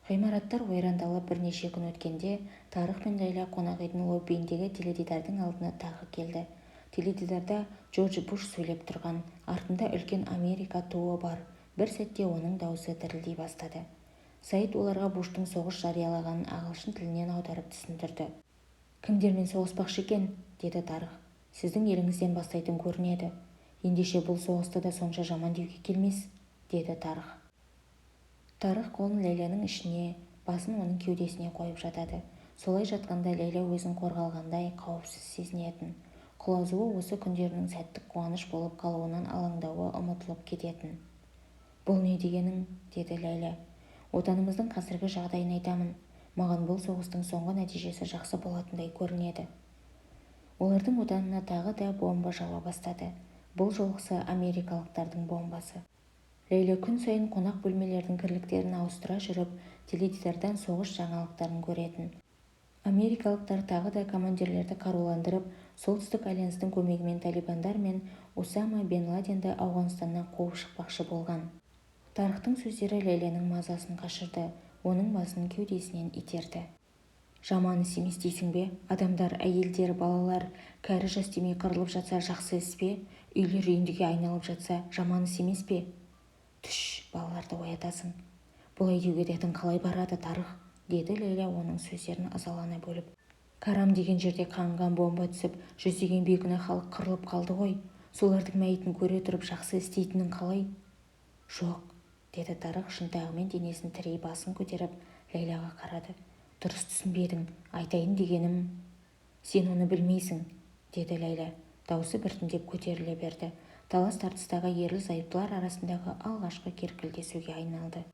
Ғимараттар ойрандалып бірнеше күн өткенде, Тарық пен Ләйлә қонақ үйдің лоббиіндегі теледидардың алдына тағы келді. Теледидарда Джордж Буш сөйлеп тұрған, артында үлкен Америка туы бар. Бір сәтте оның дауысы дірілдей бастады. Саид оларға Буштың соғыс жариялағанын ағылшын тілінен аударып түсіндірді. «Кімдермен соғыспақшы екен?» деді Тарық. «Сіздің еліңізден бастайтын көрінеді. Ендеше бұл соғысты да сонша жаман деуге келмес», деді Тарық. Тарық қолын Ләйләнің ішіне, басын оның кеудесіне қойып жатады. Солай жатқанда Ләйлә өзін қорғалғандай қауіпсіз сезінетін. Құлазуы осы күндерінің сәттік қуаныш болып қалуынан алаңдауы ұмытылып кететін. «Бұл не дегенің?» деді Ләйлә. «Отанымыздың қазіргі жағдайын айтамын. Маған бұл соғыстың соңғы нәтижесі жақсы болатындай көрінеді». Олардың отанына тағы да бомба жауа бастады. Бұл жолғысы америкалықтардың бомбасы. Ләйлә күн сайын қонақ бөлмелердің кірліктерін ауыстыра жүріп, теледидардан соғыс жаңалықтарын көретін. Америкалықтар тағы да командирлерді қаруландырып, солтүстік альянстың көмегімен талибандар мен Усама бен Ладенді Ауғанстаннан қуып шықпақшы болған. Тарықтың сөздері Ләйләнің мазасын қашырды, оның басын кеудесінен итерді. «Жаман іс емес дейсің бе? Адамдар, әйелдер, балалар, кәрі жас демей қырылып жатса жақсы іс пе? Үйлер үйіндіге айналып жатса жаман іс емес пе?» «Түш, балаларды оятасың. Бұлай деуге дәтің қалай барады, Тарық?» деді Ләйлә оның сөздерін ызалана бөліп. «Карам деген жерде қаңған бомба түсіп, жүздеген бейкүнә халық қырылып қалды ғой. Солардың мәйітін көре тұрып жақсы істейтінің қалай?» «Жоқ», деді Тарық шынтағымен денесін тірей басын көтеріп Ләйләға қарады. «Дұрыс түсінбедің, айтайын дегенім...» «Сен оны білмейсің», деді Ләйлә. Даусы біртіндеп көтеріле берді. Талас-тартыстағы ерлі-зайыптылар арасындағы алғашқы керкілдесуге айналды.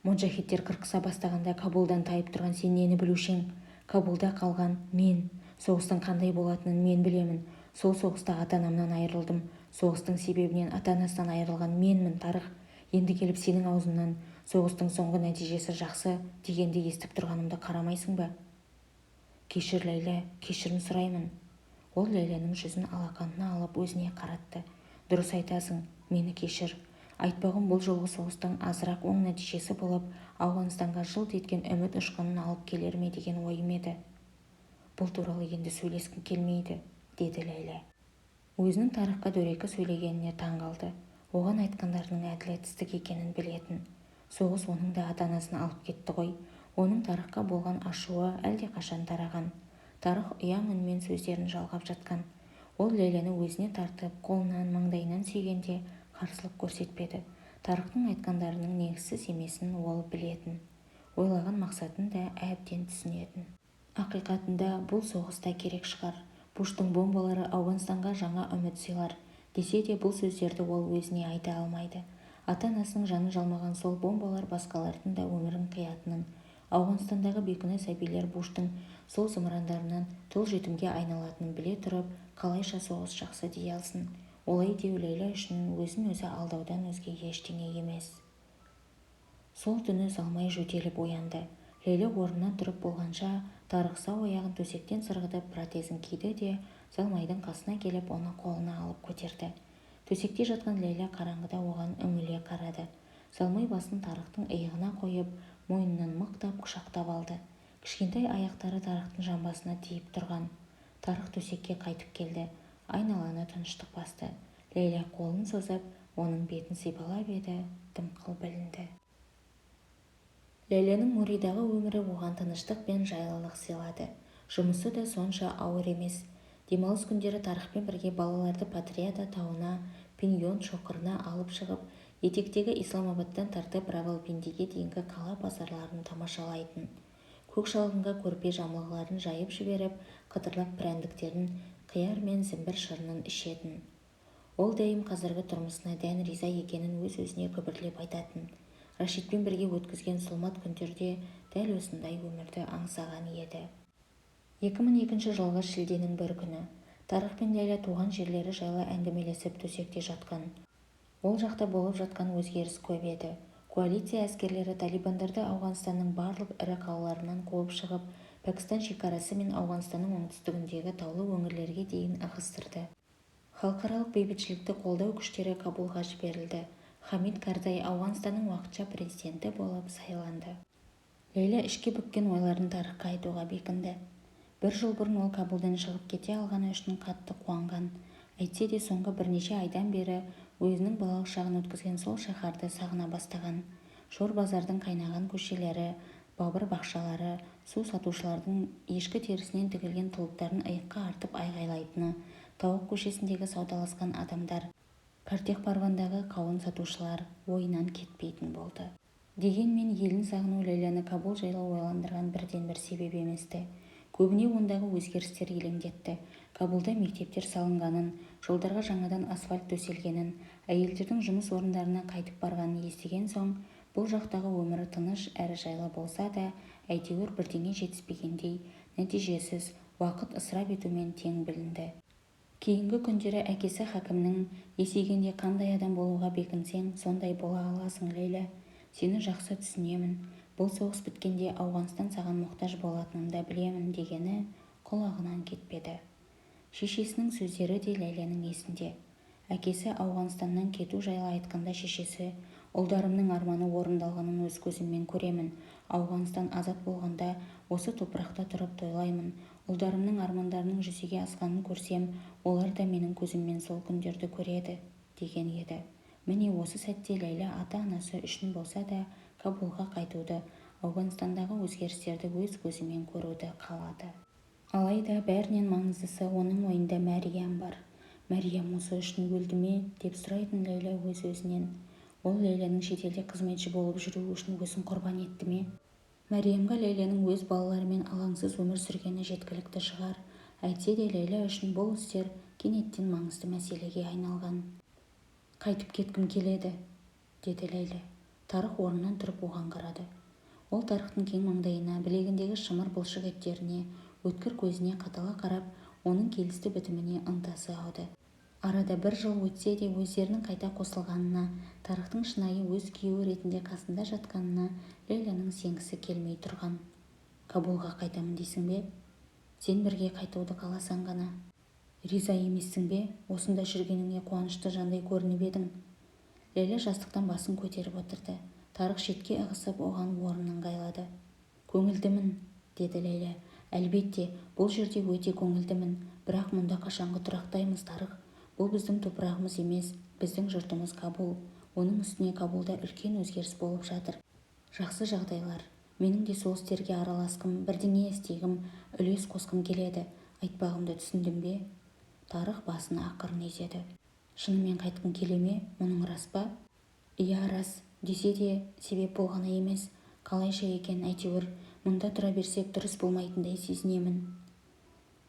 «Моджахеттер қырқыса бастағанда Кабулдан тайып тұрған сен нені білушең? Кабулда қалған мен. Соғыстың қандай болатынын мен білемін. Сол соғыста ата-анамнан айырылдым. Соғыстың себебінен ата-анасынан айырылған менмін, Тарық. Енді келіп сенің аузыңнан соғыстың соңғы нәтижесі жақсы дегенді естіп тұрғанымды қарамайсың ба?» «Кешір, Ләйлә, кешірім сұраймын». Ол Ләйләнің жүзін алақанына алып өзіне қаратты. «Дұрыс айтасың, мені кешір. Айтпағым бұл жолғы соғыстың азырақ оң нәтижесі болып, Ауғанстанға жылт еткен үміт ұшқынын алып келер ме деген ойым еді. Бұл туралы енді сөйлескім келмейді», деді Ләйлә. Өзінің Тарыққа дөрекі сөйлегеніне таң қалды. Оған айтқандарының әділетсіздік екенін білетін. Соғыс оның да ата-анасын алып кетті ғой. Оның Тарыққа болған ашуы әлдеқашан тараған. Тарық ұяң үнмен сөздерін жалғап жатқан. Ол Ләйләні өзіне тартып, қолынан, маңдайынан сүйгенде қарсылық көрсетпеді. Тарықтың айтқандарының негізсіз емесін ол білетін. Ойлаған мақсатын да әбден түсінетін. Ақиқатында бұл соғыста керек шығар. Буштың бомбалары Ауғанстанға жаңа үміт сыйлар. Десе де бұл сөздерді ол өзіне айта алмайды. Ата-анасының жанын жалмаған сол бомбалар басқалардың да өмірін қиятынын, Ауғанстандағы бейкүнә сәбилер Буштың сол зымырандарынан тұл жетімге айналатынын біле тұрып, қалайша соғыс жақсы дей алсын. Олай деу Ләйлә үшін өзін-өзі алдаудан өзге ештеңе емес. Сол түні Залмай жөтеліп оянды. Ләйлә орнынан тұрып болғанша Тарық сау аяғын төсектен сырғытып протезін киді де Залмайдың қасына келіп оны қолына алып көтерді. Төсекте жатқан Ләйлә қараңғыда оған үңіле қарады. Залмай басын Тарықтың иығына қойып, мойнынан мықтап құшақтап алды. Кішкентай аяқтары Тарықтың жамбасына тиіп тұрған. Тарық төсекке қайтып келді. Айналаны тыныштық басты. Ләйлә қолын созып, оның бетін сипалап еді, дымқыл білінді. Ләйләнің Моридағы өмірі оған тыныштық пен жайлылық сыйлады. Жұмысы да сонша ауыр емес. Демалыс күндері Тарықпен бірге балаларды Патриада тауына, Пиньон шоқырына алып шығып, етектегі Исламабадтан тартып Равалпиндиге дейінгі қала базарларын тамашалайтын. Көк шалғынға көрпе жамылғыларын жайып жіберіп, қытырлап прәндіктерін, қияр мен зімбір шырынын ішетін. Ол дәйім қазіргі тұрмысына дән риза екенін өз-өзіне күбірлеп айтатын. Рашидпен бірге өткізген зұлмат күндерде дәл осындай өмірді аңсаған еді. 2002 жылғы шілденің бір күні Тарық пен Ләйлә туған жерлері жайлы әңгімелесіп төсекте жатқан. Ол жақта болып жатқан өзгеріс көп еді. Коалиция әскерлері талибандарды Ауғанстанның барлық ірі қалаларынан қуып шығып, Пәкістан шекарасы мен Ауғанстанның оңтүстігіндегі таулы өңірлерге дейін ығыстырды. Халықаралық бейбітшілікті қолдау күштері Кабулға жіберілді. Хамид Карзай Ауғанстанның уақытша президенті болып сайланды. Ләйлә ішке бүккен ойларын Тарыққа айтуға бекінді. Бір жыл бұрын ол Кабулдан шығып кете алғаны үшін қатты қуанған. Әйтсе де соңғы бірнеше айдан бері өзінің балалық шағын өткізген сол шаһарды сағына бастаған. Шор базардың қайнаған көшелері, бабыр бақшалары, су сатушылардың ешкі терісінен тігілген тұлыптарын иыққа артып айғайлайтыны, тауық көшесіндегі саудаласқан адамдар, Картех парвандағы қауын сатушылар ойынан кетпейтін болды. Дегенмен елін сағыну Ләйләні Кабул жайлы ойландырған бірден-бір себеп еместі. Көбіне ондағы өзгерістер елеңдетті. Кабулда мектептер салынғанын, жолдарға жаңадан асфальт төселгенін, әйелдердің жұмыс орындарына қайтып барғанын естіген соң, бұл жақтағы өмірі тыныш әрі жайлы болса да, әйтеуір бірдеңе жетіспегендей, нәтижесіз, уақыт ысырап етумен тең білінді. Кейінгі күндері әкесі хакімнің есейгенде қандай адам болуға бекінсең, сондай бола аласың, Ләйлә. Сені жақсы түсінемін. Бұл соғыс біткенде Ауғанстан саған мұқтаж болатынын да білемін дегені құлағынан кетпеді. Шешесінің сөздері де Ләйләнің есінде. Әкесі Ауғанстаннан кету жайлы айтқанда шешесі, ұлдарымның арманы орындалғанын өз көзіммен көремін. Ауғанстан азат болғанда осы топырақта тұрып тойлаймын. Ұлдарымның армандарының жүзеге асқанын көрсем, олар да менің көзіммен сол күндерді көреді, деген еді. Міне осы сәтте Ләйлә ата-анасы үшін болса да Кабулға қайтуды, Ауғанстандағы өзгерістерді өз көзімен көруді қалады. Алайда бәрінен маңыздысы оның ойында Мәриям бар. Мәриям осы үшін өлді ме деп сұрайтын Ләйлә өз-өзінен. Ол Ләйләнің шетелде қызметші болып жүру үшін өзін құрбан етті ме? Мәриямға Ләйләнің өз балаларымен алаңсыз өмір сүргені жеткілікті шығар. Әйтсе де Ләйлә үшін бұл істер кенеттен маңызды мәселеге айналған. Қайтып кеткім келеді, деді Ләйлә. Тарық орнынан тұрып оған қарады. Ол Тарықтың кең маңдайына, білегіндегі шымыр бұлшық еттеріне, өткір көзіне қатала қарап, оның келісті бітіміне ынтасы ауды. Арада бір жыл өтсе де өздерінің қайта қосылғанына, Тарықтың шынайы өз күйеуі ретінде қасында жатқанына Ләйләнің сенгісі келмей тұрған. Кабулға қайтамын дейсің бе? Сен бірге қайтуды қаласаң ғана. Риза емессің бе? Осында жүргеніңе қуанышты жандай көрініп едің. Ләйлә жастықтан басын көтеріп отырды. Тарық шетке ығысып оған орнын ыңғайлады. Көңілдімін, деді Ләйлә. Әлбетте, бұл жерде өте көңілдімін, бірақ мұнда қашанғы тұрақтаймыз, Тарық? Бұл біздің топырағымыз емес, біздің жұртымыз Кабул. Оның үстіне Кабулда үлкен өзгеріс болып жатыр. Жақсы жағдайлар. Менің де сол істерге араласқым, бірдеңе істегім, үлес қосқым келеді. Айтпағымды түсіндің бе? Тарық басын ақырын изеді. Шынымен қайтқың келе ме? Мұның рас па? Иә, рас. Десе де себеп болғаны емес. Қалайша екен, әйтеуір мұнда тұра берсек дұрыс болмайтындай сезінемін.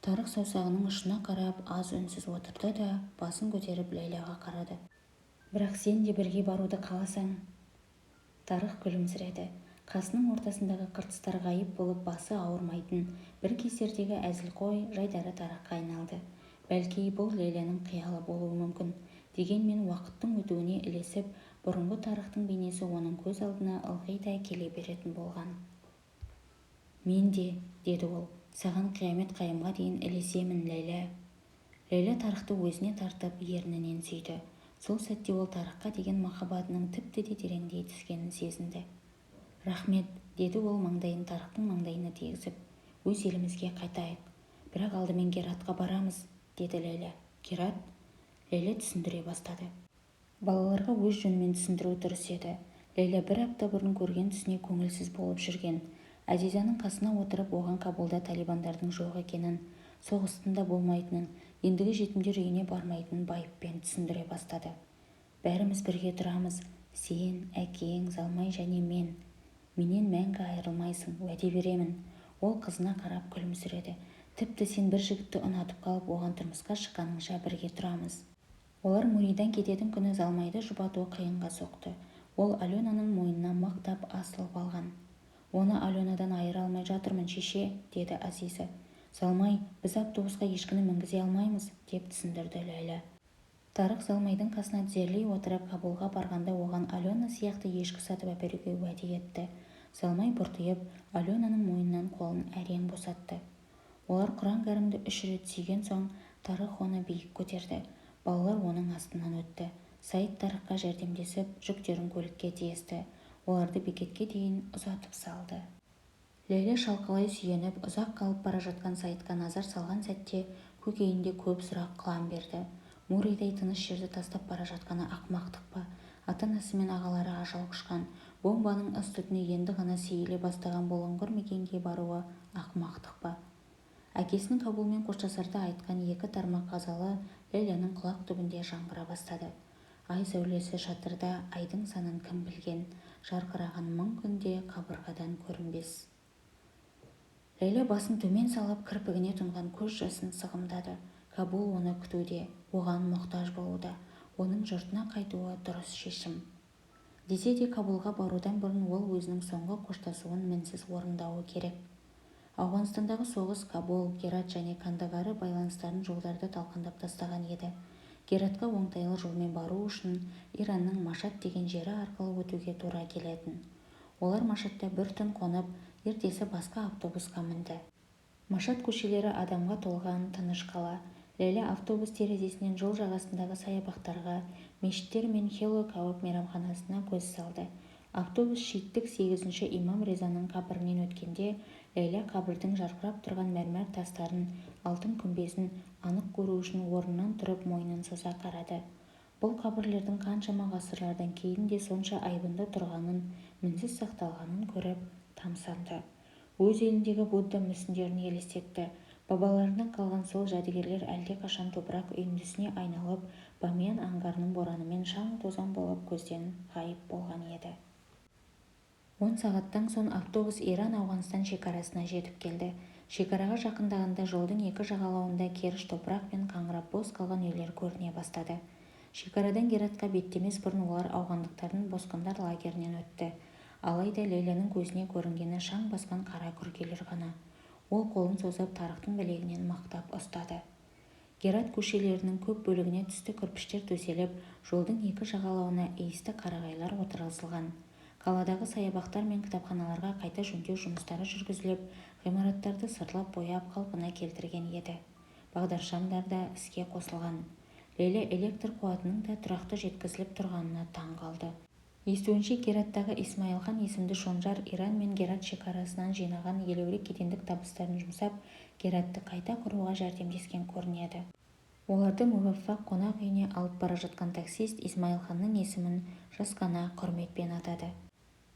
Тарық саусағының ұшына қарап аз үнсіз отырды да басын көтеріп Ләйләға қарады. Бірақ сен де бірге баруды қаласаң? Тарық күлімсіреді. Қасының ортасындағы қыртыстар ғайып болып басы ауырмайтын бір кездердегі әзілқой жайдары Тарыққа айналды. Бәлки бұл Ләйләнің қиялы болуы мүмкін. Дегенмен уақыттың өтуіне ілесіп, бұрынғы Тарықтың бейнесі оның көз алдына ылғи да келе беретін болған. Мен де, деді ол, саған қиямет қайымға дейін ілесемін, Ләйлә. Ләйлә Тарықты өзіне тартып ернінен сүйді. Сол сәтте ол Тарыққа деген махаббатының тіпті де тереңдей түскенін сезінді. Рахмет, деді ол маңдайын Тарықтың маңдайына тигізіп. Өз елімізге қайтайық. Бірақ алдымен Гератқа барамыз, деді Ләйлә. Герат? Ләйлә түсіндіре бастады. Балаларға өз жөнімен түсіндіру дұрыс еді. Ләйлә бір апта бұрын көрген түсіне көңілсіз болып жүрген. Әзизаның қасына отырып оған Кабулда талибандардың жоқ екенін, соғыстың да болмайтынын, ендігі жетімдер үйіне бармайтынын байыппен түсіндіре бастады. Бәріміз бірге тұрамыз. Сен, әкең, Залмай және мен. Менен мәңгі айырылмайсың, уәде беремін. Ол қызына қарап күлімсіреді. Тіпті сен бір жігітті ұнатып қалып, оған тұрмысқа шыққаныңша бірге тұрамыз. олар муридан кететін күні залмайды жұбату қиынға соқты. Ол Аленаның мойнына мықтап асылып алған. «Оны Аленадан айыра алмай жатырмын, шеше», деді Азиза. «Залмай, біз автобусқа ешкіні мінгізе алмаймыз», деп түсіндірді Ләйлә. Тарық Залмайдың қасына тізерлей отырып Кабулға барғанда оған Алена сияқты ешкі сатып әперуге уәде етті. Залмай бұртиып Аленаның мойнынан қолын әрең босатты. Олар Құран-кәрімді 3 рет сүйген соң Тарық оны биік көтерді. Балалар оның астынан өтті. Саид Тарыққа жәрдемдесіп жүктерін көлікке тиесті. Оларды бекетке дейін ұзатып салды. Ләйлә шалқалай сүйеніп ұзақ қалып бара жатқан Саидқа назар салған сәтте көкейінде көп сұрақ қылаң берді. Муридай тыныш жерді тастап бара жатқаны ақымақтық па? Ата-анасы мен ағалары ажал құшқан, бомбаның ыс-түтіне енді ғана сейіле бастаған бұлыңғыр мекенге баруы ақымақтық па? Әкесінің Кабулмен қоштасарда айтқан 2 тармақ ғазалы Ләйләнің құлақ түбінде жаңғыра бастады. Ай сәулесі шатырда, айдың санын кім білген, жарқыраған 1000 күнде қабырғадан көрінбес. Ләйлә басын төмен салып кірпігіне тұнған көз жасын сығымдады. Кабул оны күтуде, оған мұқтаж болуда. Оның жұртына қайтуы дұрыс шешім. Десе де Кабулға барудан бұрын ол өзінің соңғы қоштасуын мінсіз орындауы керек. Ауғанстандағы соғыс Кабул, Герат және Кандагары байланыстарын жолдарды талқандап тастаған еді. Гератқа оңтайлы жолмен бару үшін Иранның Машат деген жері арқылы өтуге тура келетін. Олар Машатта бір түн қонып, ертесі басқа автобусқа мінді. Машат көшелері адамға толған тыныш қала. Ләйлә автобус терезесінен жол жағасындағы саябақтарға, мешіттер мен Хелло Кауап мейрамханасына көз салды. Автобус шииттік 8-ші имам Резаның қабірінен өткенде, Ләйлә қабірдің жарқырап тұрған мәрмәр тастарын, алтын күмбезін анық көру үшін орнынан тұрып мойнын соза қарады. Бұл қабірлердің қаншама ғасырлардан кейін де сонша айбынды тұрғанын, мінсіз сақталғанын көріп тамсанды. Өз еліндегі Будда мүсіндерін елестетті. Бабаларынан қалған сол жәдігерлер әлдеқашан топырақ үйіндісіне айналып, Бамиян аңғарының боранымен шаң-тозаң болып көзден ғайып болған еді. 10 сағаттан соң автобус Иран-Ауғанстан шекарасына жетіп келді. Шекараға жақындағанда жолдың екі жағалауында керіш топырақ пен қаңырап бос қалған үйлер көріне бастады. Шекарадан Гератқа беттемес бұрын олар ауғандықтардың босқындар лагерінен өтті. Алайда Ләйләнің көзіне көрінгені шаң басқан қара күркелер ғана. Ол қолын созып Тарықтың білегінен мықтап ұстады. Герат көшелерінің көп бөлігіне түсті кірпіштер төселіп, жолдың екі жағалауына иісті қарағайлар отырғызылған. Қаладағы саябақтар мен кітапханаларға қайта жөндеу жұмыстары жүргізіліп, ғимараттарды сырлап бояп қалпына келтірген еді. Бағдаршамдар да іске қосылған. Ләйлә электр қуатының да тұрақты жеткізіліп тұрғанына таң қалды. Естуінше Гераттағы Исмаилхан есімді шонжар Иран мен Герат шекарасынан жинаған елеулі кедендік табыстарын жұмсап, Гератты қайта құруға жәрдемдескен көрінеді. Оларды Муваффақ қонақ үйіне алып бара жатқан таксист Исмаилханның есімін жасқана құрметпен атады.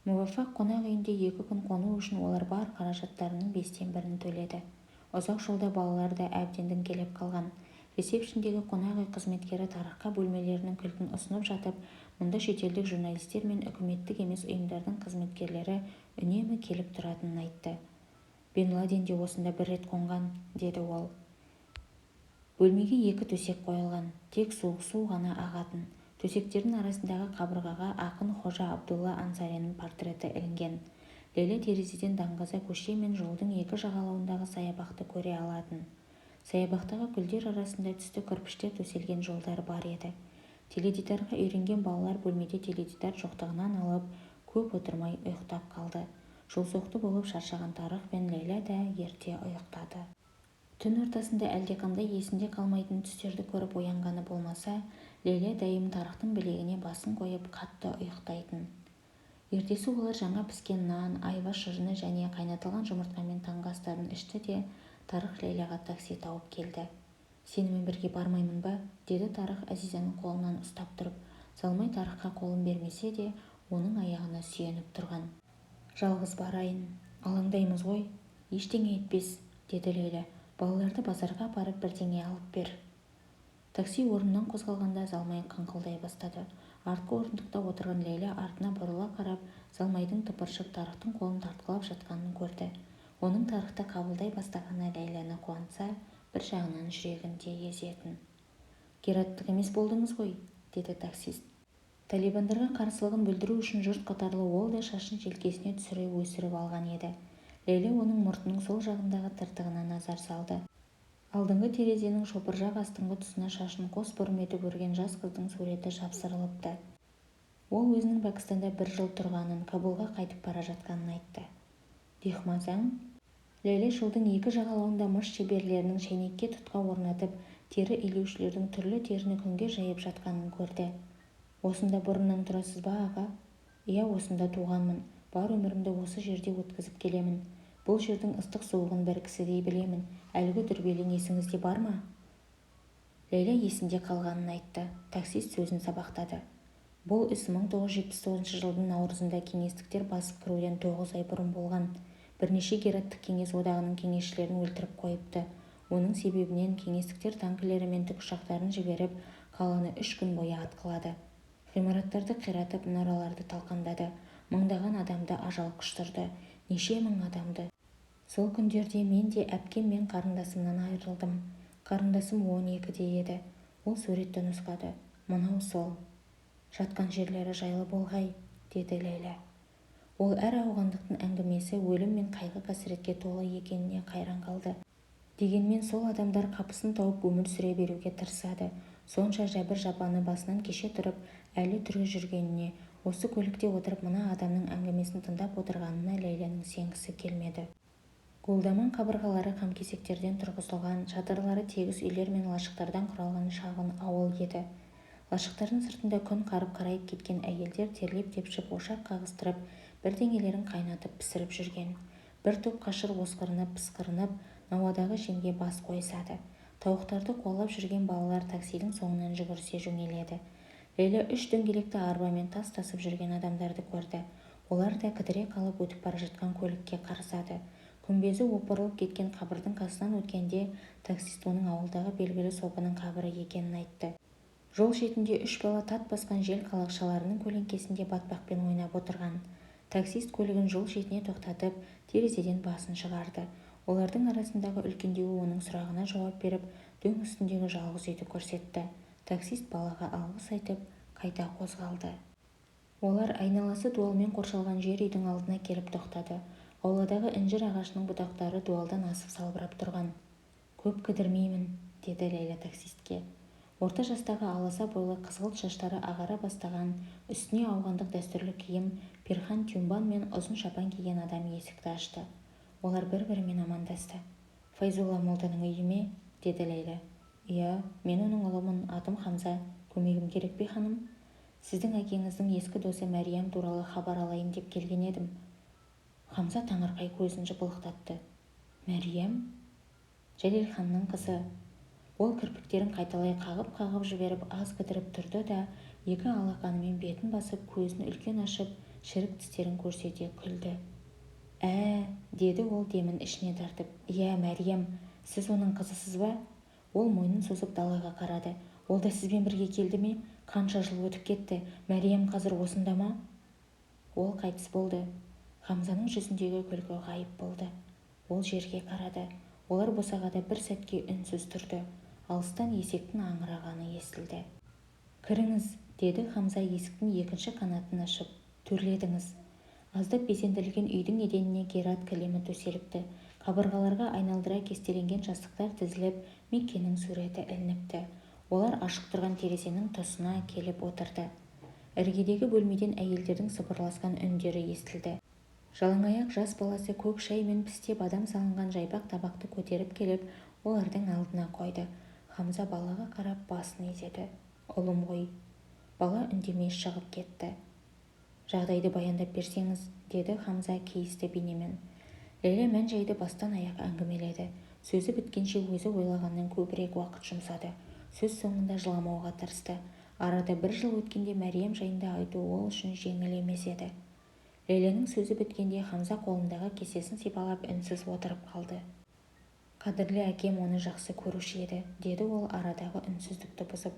Муваффақ қонақ үйінде 2 күн қону үшін олар бар қаражаттарының 5/1 төледі. Ұзақ жолда балалар да әбден діңкелеп қалған. Ресепшндегі қонақ үй қызметкері Тарыққа бөлмелерінің кілтін ұсынып жатып, мұнда шетелдік журналистер мен үкіметтік емес ұйымдардың қызметкерлері үнемі келіп тұратынын айтты. Бен Ладен де осында 1 рет қонған, деді ол. Бөлмеге 2 төсек қойылған, тек суық су ғана ағатын. Төсектердің арасындағы қабырғаға ақын Хожа Абдулла Ансаринің портреті ілінген. Ләйлә терезеден даңғаза көше мен жолдың екі жағалауындағы саябақты көре алатын. Саябақтағы гүлдер арасында түсті кірпіштер төселген жолдар бар еді. Теледидарға үйренген балалар бөлмеде теледидар жоқтығынан алып, көп отырмай ұйықтап қалды. Жолсоқты болып шаршаған Тарық пен Ләйлә да ерте ұйықтады. Түн ортасында әлдеқандай есінде қалмайтын түстерді көріп оянғаны болмаса, Ләйлә дәйім Тарықтың білегіне басын қойып қатты ұйықтайтын. Ертесі олар жаңа піскен нан, айва шырыны және қайнатылған жұмыртқамен таңғы астарын ішті де Тарық Ләйләға такси тауып келді. «Сенімен бірге бармаймын ба?» деді Тарық Азизаның қолынан ұстап тұрып. Залмай Тарыққа қолын бермесе де, оның аяғына сүйеніп тұрған. «Жалғыз барайын, алаңдаймыз ғой, ештеңе етпес», деді Ләйлә. «Балаларды базарға апарып бірдеңе алып бер». Такси орнынан қозғалғанда Залмай қыңқылдай бастады. Артқы орындықта отырған Ләйлә артына бұрыла қарап, Залмайдың тыпыршып Тарықтың қолын тартқылап жатқанын көрді. Оның Тарықты қабылдай бастағаны Ләйләні қуантса, бір жағынан жүрегінде езетін. гераттық емес болдыңыз ғой, деді таксист. Талибандарға қарсылығын білдіру үшін жұрт қатарлы ол да шашын желкесіне түсіре өсіріп алған еді. Лейла оның мұртының сол жағындағы тыртығына назар салды. Алдыңғы терезенің шопыржақ астыңғы тұсына шашын қос бұрым етіп өрген жас қыздың суреті жапсырылыпты. Ол өзінің Пәкістанда 1 жыл тұрғанын, Кабулға қайтып бара жатқанын айтты. Дихмасаң? Лейла жолдың екі жағалауында мыш шеберлерінің шәйнекке тұтқа орнатып, тері илеушілердің түрлі теріні күнге жайып жатқанын көрді. Осында бұрыннан тұрасыз ба, аға? Иә, осында туғанмын. Бар өмірімді осы жерде өткізіп келемін. Бұл жердің ыстық-суығын бір кісідей білемін. Әлгі дүрбелең есіңізде бар ма? Лейла есінде қалғанын айтты. Таксист сөзін сабақтады. Бұл іс 1979 жылдың наурызында кеңестіктер басып кіруден 9 ай бұрын болған. Бірнеше гераттық кеңес одағының кеңесшілерін өлтіріп қойыпты. Оның себебінен кеңестіктер танкілері мен тікұшақтарын жіберіп, қаланы 3 күн бойы атқылады. Ғимараттарды қиратып, мұнараларды талқандады. Мыңдаған адамды ажал құштырды. Неше мың адамды. Сол күндерде мен де әпкем мен қарындасымнан айырылдым. Қарындасым 12-де еді. Ол суретті нұсқады. Мынау сол. Жатқан жерлері жайлы болғай, деді Лейла. Ол әр ауғандықтың әңгімесі өлім мен қайғы-қасіретке толы екеніне қайран қалды. Дегенмен сол адамдар қапысын тауып өмір сүре беруге тырысады. Сонша жәбір-жапаны басынан кеше тұрып, әлі тірі жүргеніне, осы көлікте отырып мына адамның әңгімесін тыңдап отырғанына Лейляның сенгісі келмеді. Голдаман қабырғалары қамкесектерден тұрғызылған, шатырлары тегіс үйлер мен лашықтардан құралған шағын ауыл еді. Лашықтардың сыртында күн қарып қарайып кеткен әйелдер терлеп-тепшіп ошақ қағыстырып, бірдеңелерін қайнатып пісіріп жүрген. Бір топ қашыр осқырынып, пысқырынып, науадағы жемге бас қойысады. Тауықтарды қуалап жүрген балалар таксидің соңынан жүгірісе жөнеледі. Лейла 3 дөңгелекті арбамен тас тасып жүрген адамдарды көрді. Олар да кідіре қалып өтіп бара жатқан көлікке қарысады. Күмбезі опырылып кеткен қабірдің қасынан өткенде таксист оның ауылдағы белгілі сопының қабірі екенін айтты. Жол шетінде 3 бала тат басқан жел қалақшаларының көлеңкесінде батпақпен ойнап отырған. Таксист көлігін жол шетіне тоқтатып, терезеден басын шығарды. Олардың арасындағы үлкендеуі оның сұрағына жауап беріп, дөң үстіндегі жалғыз үйді көрсетті. Таксист балаға алғыс айтып, қайта қозғалды. Олар айналасы дуалмен қоршалған жер үйдің алдына келіп тоқтады. Ауладағы інжір ағашының бұтақтары дуалдан асып салбырап тұрған. Көп кідірмеймін, деді Лейла таксистке. Орта жастағы аласа бойлы қызғылт шаштары ағара бастаған, үстіне ауғандық дәстүрлі киім, перхан тюмбан мен ұзын шапан киген адам есікті ашты. Олар бір-бірімен амандасты. Файзулла молданың үйі ме? Деді Лейла. Иә, мен оның ұлымын, атым Хамза. Көмегім керек пе, ханым? Сіздің әкеңіздің ескі досы Мәриям туралы хабар алайын деп келген едім. Хамза таңырқай көзін жыпылықтатты. Мәриям? Жәлелханның қызы. Ол кірпіктерін қайталай қағып-қағып жіберіп аз кідіріп тұрды да, екі алақанымен бетін басып, көзін үлкен ашып, шірік тістерін көрсете күлді. Деді ол демін ішіне тартып. Иә, Мәриям, сіз оның қызысыз ба? Ол мойнын созып далаға қарады. Ол да сізбен бірге келді ме? Қанша жыл өтіп кетті? Мәриям қазір осында ма? Ол қайтыс болды. Хамзаның жүзіндегі күлкі ғайып болды. Ол жерге қарады. Олар босағада бір сәтке үнсіз тұрды. Алыстан есектің аңырағаны естілді. Кіріңіз, деді Хамза есіктің екінші қанатын ашып. Төрледіңіз. Аздап безендірілген үйдің еденіне герат кілемі төселіпті. Қабырғаларға айналдыра кестеленген жастықтар тізіліп, Меккенің суреті ілініпті. Олар ашық тұрған терезенің тұсына келіп отырды. Іргедегі бөлмеден әйелдердің сыбырласқан үндері естілді. Жалаңаяқ жас баласы көк шай мен пістеп адам салынған жайпақ табақты көтеріп келіп, олардың алдына қойды. Хамза балаға қарап басын изеді. Ұлым ғой. Бала үндемей шығып кетті. Жағдайды баяндап берсеңіз, деді Хамза кейісті бейнемен. Лейла мән-жайды бастан аяқ әңгімеледі. Сөзі біткенше өзі ойлағаннан көбірек уақыт жұмсады. Сөз соңында жыламауға тырысты. Арада 1 жыл өткенде Мәриям жайында айту ол үшін жеңіл емес еді. Лейленің сөзі біткенде Хамза қолындағы кесесін сипалап үнсіз отырып қалды. Қадірлі әкем оны жақсы көруші еді, деді ол арадағы үнсіздікті бұзып.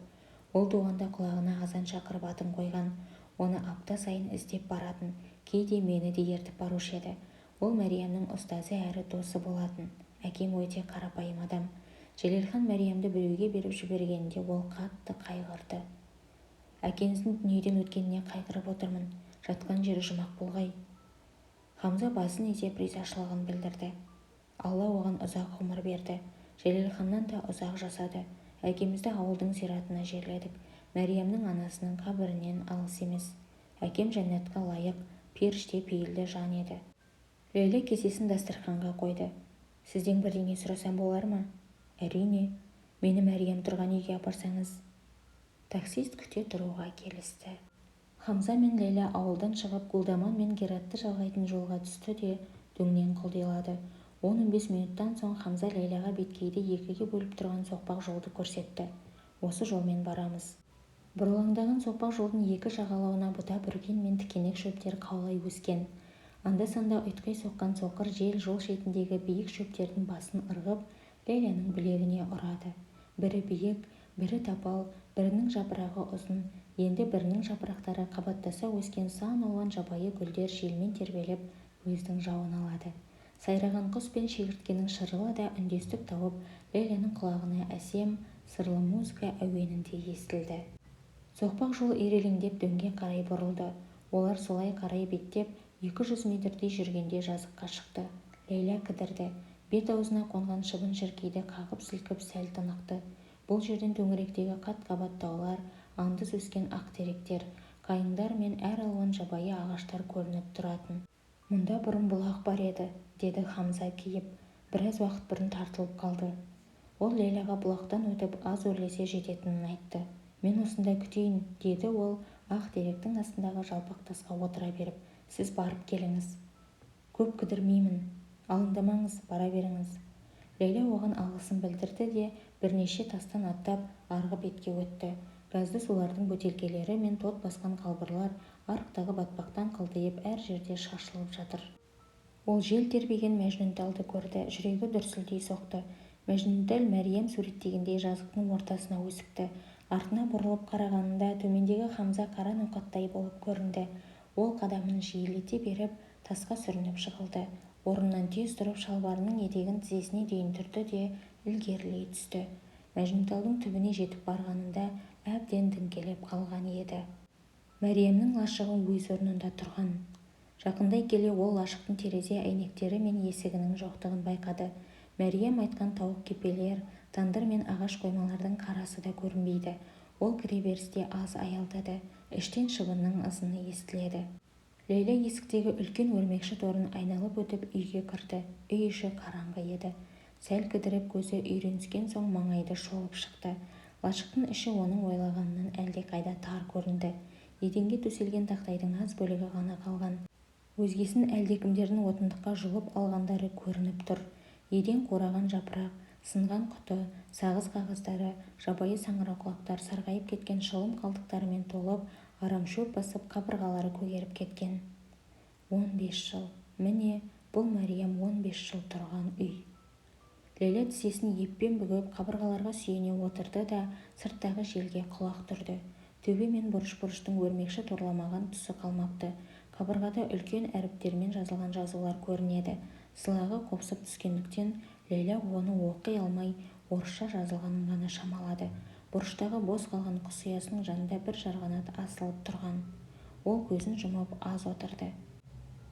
Ол туғанда құлағына азан шақырып атын қойған. Оны апта сайын іздеп баратын, кейде мені де ертіп барушы еді. Ол Мәриямның ұстазы әрі досы болатын. Әкем өте қарапайым адам. жәлелхан мәриямды біреуге беріп жібергенінде ол қатты қайғырды. Әкеңіздің дүниеден өткеніне қайғырып отырмын. Жатқан жері жұмақ болғай. Хамза басын изеп ризашылығын білдірді. Алла оған ұзақ ғұмыр берді. Жәлелханнан да ұзақ жасады. Әкемізді ауылдың зиратына жерледік. Мәриямның анасының қабірінен алыс емес. Әкем жәннатқа лайық, періште пейілді жан еді. Лейла кесесін дастарханға қойды. Сізден бірдеңе сұрасам болар ма? Әрине. Мені Мәриям тұрған үйге апарсаңыз. Таксист күте тұруға келісті. Хамза мен Лейла ауылдан шығып Гүлдаман мен Гератты жалғайтын жолға түсті де дөңнен құлдилады. 10-15 минуттан соң Хамза Лейлаға беткейді екіге бөліп тұрған соқпақ жолды көрсетті. Осы жолмен барамыз. Бұрылаңдаған соқпақ жолдың екі жағалауына бұта бүрген мен тікенек шөптер қаулай өскен. Анда-санда ұйтқи соққан соқыр жел жол шетіндегі биік шөптердің басын ырғып, Лейляның білегіне ұрады. Бірі биік, бірі тапал, бірінің жапырағы ұзын, енді бірінің жапырақтары қабаттаса өскен сан алуан жабайы гүлдер желмен тербеліп көздің жауын алады. Сайраған құс пен шегірткенің шырылы да үндестік тауып, Лейляның құлағына әсем, сырлы музыка әуенінде естілді. Соқпақ жол ирелеңдеп дөңге қарай бұрылды. Олар солай қарай беттеп 200 метрдей жүргенде жазыққа шықты. Лейла кідірді. Бет аузына қонған шыбын шіркейді қағып-сілкіп сәл тынықты. Бұл жерден төңіректегі қат-қабат таулар, андыз өскен ақ теректер, қайыңдар мен әр алуан жабайы ағаштар көрініп тұратын. Мұнда бұрын бұлақ бар еді, деді Хамза кейіп. Біраз уақыт бұрын тартылып қалды. Ол Лейляға бұлақтан өтіп аз өрлесе жететінін айтты. Мен осында күтейін, деді ол ақ теректің астындағы жалпақ тасқа отыра беріп. Сіз барып келіңіз. Көп кідірмеймін. Алаңдамаңыз, бара беріңіз. Лейла оған алғысын білдірді де бірнеше тастан аттап арғы бетке өтті. Газды сулардың бөтелкелері мен тот басқан қалбырлар арықтағы батпақтан қылтиып әр жерде шашылып жатыр. Ол жел тербеген Мәжнүнталды көрді, жүрегі дүрсілдей соқты. Мәжнүнтал Мәриям суреттегендей жазықтың ортасына өсіпті. Артына бұрылып қарағанында төмендегі Хамза қара ноқаттай болып көрінді. Ол қадамын жиілете беріп тасқа сүрініп жығылды. Орнынан тез тұрып шалбарының етегін тізесіне дейін түрді де ілгерілей түсті. Мәжнүнталдың түбіне жетіп барғанында әбден діңкелеп қалған еді. Мәриямның лашығы өз орнында тұрған. Жақындай келе ол лашықтың терезе әйнектері мен есігінің жоқтығын байқады. Мәриям айтқан тауық кепелер, тандыр мен ағаш қоймалардың қарасы да көрінбейді. Ол кіреберісте аз аялдады. Іштен шыбынның ызыңы естіледі. Лейла есіктегі үлкен өрмекші торын айналып өтіп үйге кірді. Үй іші қараңғы еді. Сәл кідіріп көзі үйреніскен соң маңайды шолып шықты. Лашықтың іші оның ойлағанынан әлдеқайда тар көрінді. Еденге төселген тақтайдың аз бөлігі ғана қалған. Өзгесін әлдекімдердің отындыққа жұлып алғандары көрініп тұр. Еден қураған жапырақ, сынған құты, сағыз қағаздары, жабайы саңырауқұлақтар сарғайып кеткен шылым қалдықтарымен толып, арамшөп басып қабырғалары көгеріп кеткен. 15 жыл. Міне, бұл Мәриям 15 жыл тұрған үй. Лейла тізесін еппен бүгіп қабырғаларға сүйене отырды да сырттағы желге құлақ түрді. Төбе мен бұрыш-бұрыштың өрмекші торламаған тұсы қалмапты. Қабырғада үлкен әріптермен жазылған жазулар көрінеді. Сылағы қопсып түскендіктен Лейла оны оқи алмай орысша жазылғанын ғана шамалады. Бұрыштағы бос қалған құс ұясының жанында бір жарғанат асылып тұрған. Ол көзін жұмып аз отырды.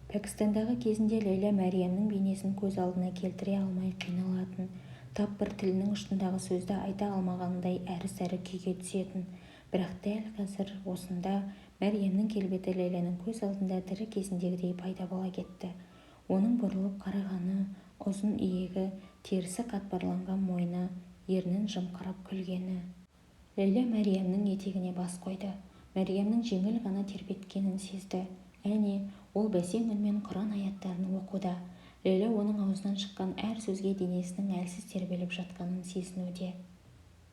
Пәкістандағы кезінде Лейла Мәриямның бейнесін көз алдына келтіре алмай қиналатын. Тап бір тілінің ұшындағы сөзді айта алмағандай әрі-сәрі күйге түсетін. Бірақ дәл қазір осында Мәриямның келбеті Лейляның көз алдында тірі кезіндегідей пайда бола кетті. Оның бұрылып қарағаны, ұзын иегі, терісі қатпарланған мойны, ернін жымқырып күлгені. Лейла Мәриямның етегіне бас қойды. Мәриямның жеңіл ғана тербеткенін сезді. Әне, ол бәсең үнмен Құран аяттарын оқуда. Лейла оның аузынан шыққан әр сөзге денесінің әлсіз тербеліп жатқанын сезінуде.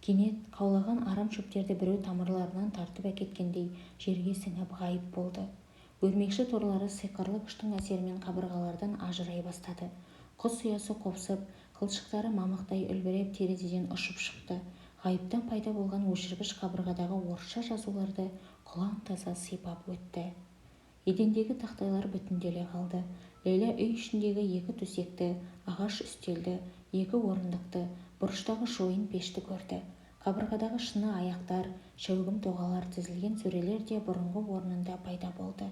Кенет қаулаған арам шөптерді біреу тамырларынан тартып әкеткендей жерге сіңіп ғайып болды. Өрмекші торлары сиқырлы күштің әсерімен қабырғалардан ажырай бастады. Құс ұясы қопсып, қылшықтары мамықтай үлбіреп терезеден ұшып шықты. Ғайыптан пайда болған өшіргіш қабырғадағы орысша жазуларды құлан таза сипап өтті. Едендегі тақтайлар бүтінделе қалды. ләйлә үй ішіндегі 2 төсекті, ағаш үстелді, 2 орындықты, бұрыштағы шойын пешті көрді. Қабырғадағы шыны аяқтар, шәугім тоғалар тізілген сөрелер де бұрынғы орнында пайда болды.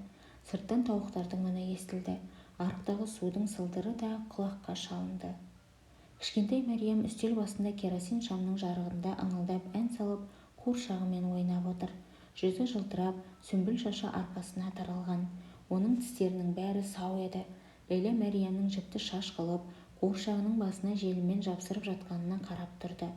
Сырттан тауықтардың үні естілді. Арықтағы судың сылдыры да құлаққа шалынды. Кішкентай Мәриям үстел басында керосин шамның жарығында ыңылдап ән салып, қуыршағымен ойнап отыр. Жүзі жылтырап, сүмбіл шашы арқасына таралған. Оның тістерінің бәрі сау еді. Ләйлә Мәриямның жіпті шаш қылып, қуыршағының басына желімен жапсырып жатқанына қарап тұрды.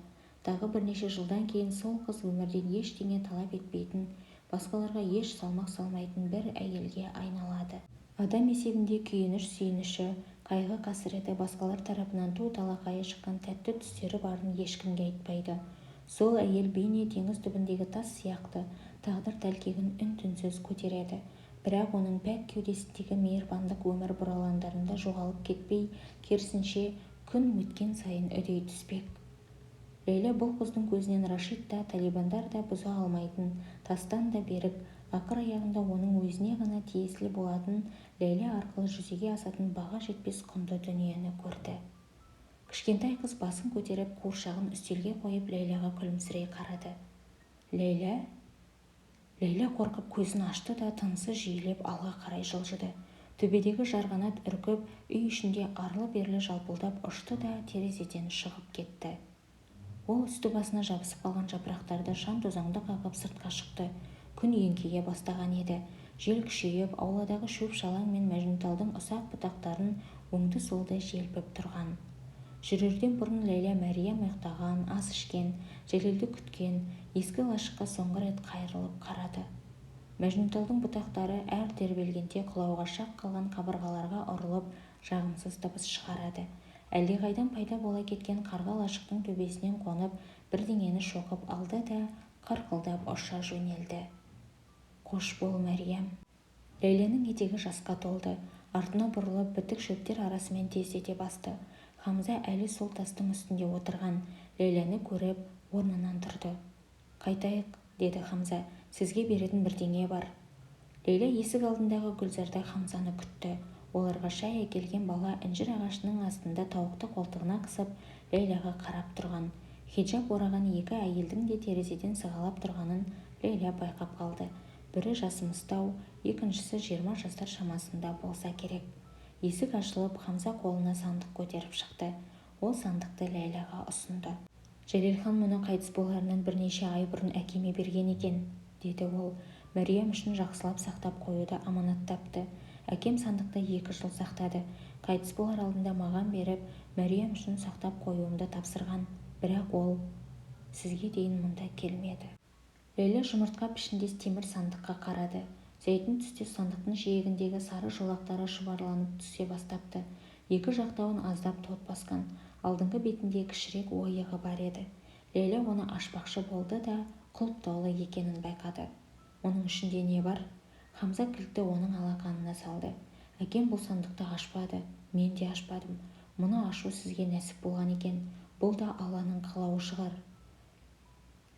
Тағы бірнеше жылдан кейін сол қыз өмірден ештеңе талап етпейтін, басқаларға еш салмақ салмайтын бір әйелге айналады. Адам есебінде күйініш-сүйініші, қайғы-қасіреті, басқалар тарапынан ту-талақайы шыққан тәтті түстері барын ешкімге айтпайды. Сол әйел бейне теңіз түбіндегі тас сияқты тағдыр тәлкегін үн-түнсіз көтереді. Бірақ оның пәк кеудесіндегі мейірбандық өмір бұралаңдарында жоғалып кетпей, керісінше күн өткен сайын үдей түспек. Ләйлә бұл қыздың көзінен Рашид та, талибандар да бұза алмайтын, тастан да берік, ақыр аяғында оның өзіне ғана тиесілі болатын, Ләйлә арқылы жүзеге асатын баға жетпес құнды дүниені көрді. Кішкентай қыз басын көтеріп, қуыршағын үстелге қойып, Ләйләға күлімсірей қарады. Ләйлә? Ләйлә қорқып көзін ашты да тынысы жиілеп алға қарай жылжыды. Төбедегі жарғанат үркіп, үй ішінде арлы-берлі жалпылдап ұшты да терезеден шығып кетті. Ол үсті басына жабысып қалған жапырақтарды шаң-тозаңды қағып сыртқа шықты. Күн еңкейе бастаған еді. Жел күшейіп, ауладағы шөп-шалаң мен мәжнүнталдың ұсақ бұтақтарын оңды-солды желпіп тұрған. Жүрерден бұрын Ләйлә Мәриям ұйықтаған, ас ішкен, Жәлелді күткен, ескі лашыққа соңғы рет қайырылып қарады. Мәжнүнталдың бұтақтары әр тербелгенде құлауға шақ қалған қабырғаларға ұрылып, жағымсыз дыбыс шығарады. Әлдеқайдан пайда бола кеткен қарға лашықтың төбесінен қонып, бірдеңені шоқып алды да қырқылдап ұша жөнелді. Қош бол, Мәриям. Ләйләнің етегі жасқа толды. Артына бұрылып, бітік шөптер арасымен тездете басты. Хамза әлі сол тастың үстінде отырған. Ләйләні көріп, орнынан тұрды. Қайтайық, деді Хамза. Сізге беретін бірдеңе бар. Ләйлә есік алдындағы Гүлзарда Хамзаны күтті. Оларға шай әкелген бала інжір ағашының астында тауықты қолтығына қысып, Ләйләға қарап тұрған. Хиджаб ораған 2 әйелдің де терезеден сығалап тұрғанын Ләйлә байқап қалды. Бірі жасымыстау, екіншісі 20 жастар шамасында болса керек. Есік ашылып, Хамза қолына сандық көтеріп шықты. Ол сандықты Ләйләға ұсынды. Жәлелхан мұны қайтыс боларынан бірнеше ай бұрын әкеме берген екен, деді ол. Мәриям үшін жақсылап сақтап қоюды аманаттапты. Әкем сандықты 2 жыл сақтады. Қайтыс болар алдында маған беріп, Мәриям үшін сақтап қоюымды тапсырған. Бірақ ол сізге дейін мұнда келмеді. Ләйлә жұмыртқа пішіндес темір сандыққа қарады. Зәйтін түстес сандықтың жиегіндегі сары жолақтары шұбарланып түсе бастапты. 2 жақтауын аздап тот басқан. Алдыңғы бетінде кішірек ойығы бар еді. Ләйлә оны ашпақшы болды да құлыптаулы екенін байқады. Оның ішінде не бар? Хамза кілтті оның алақанына салды. Әкем бұл сандықты ашпады, мен де ашпадым. Мұны ашу сізге нәсіп болған екен. Бұл да Алланың қалауы шығар.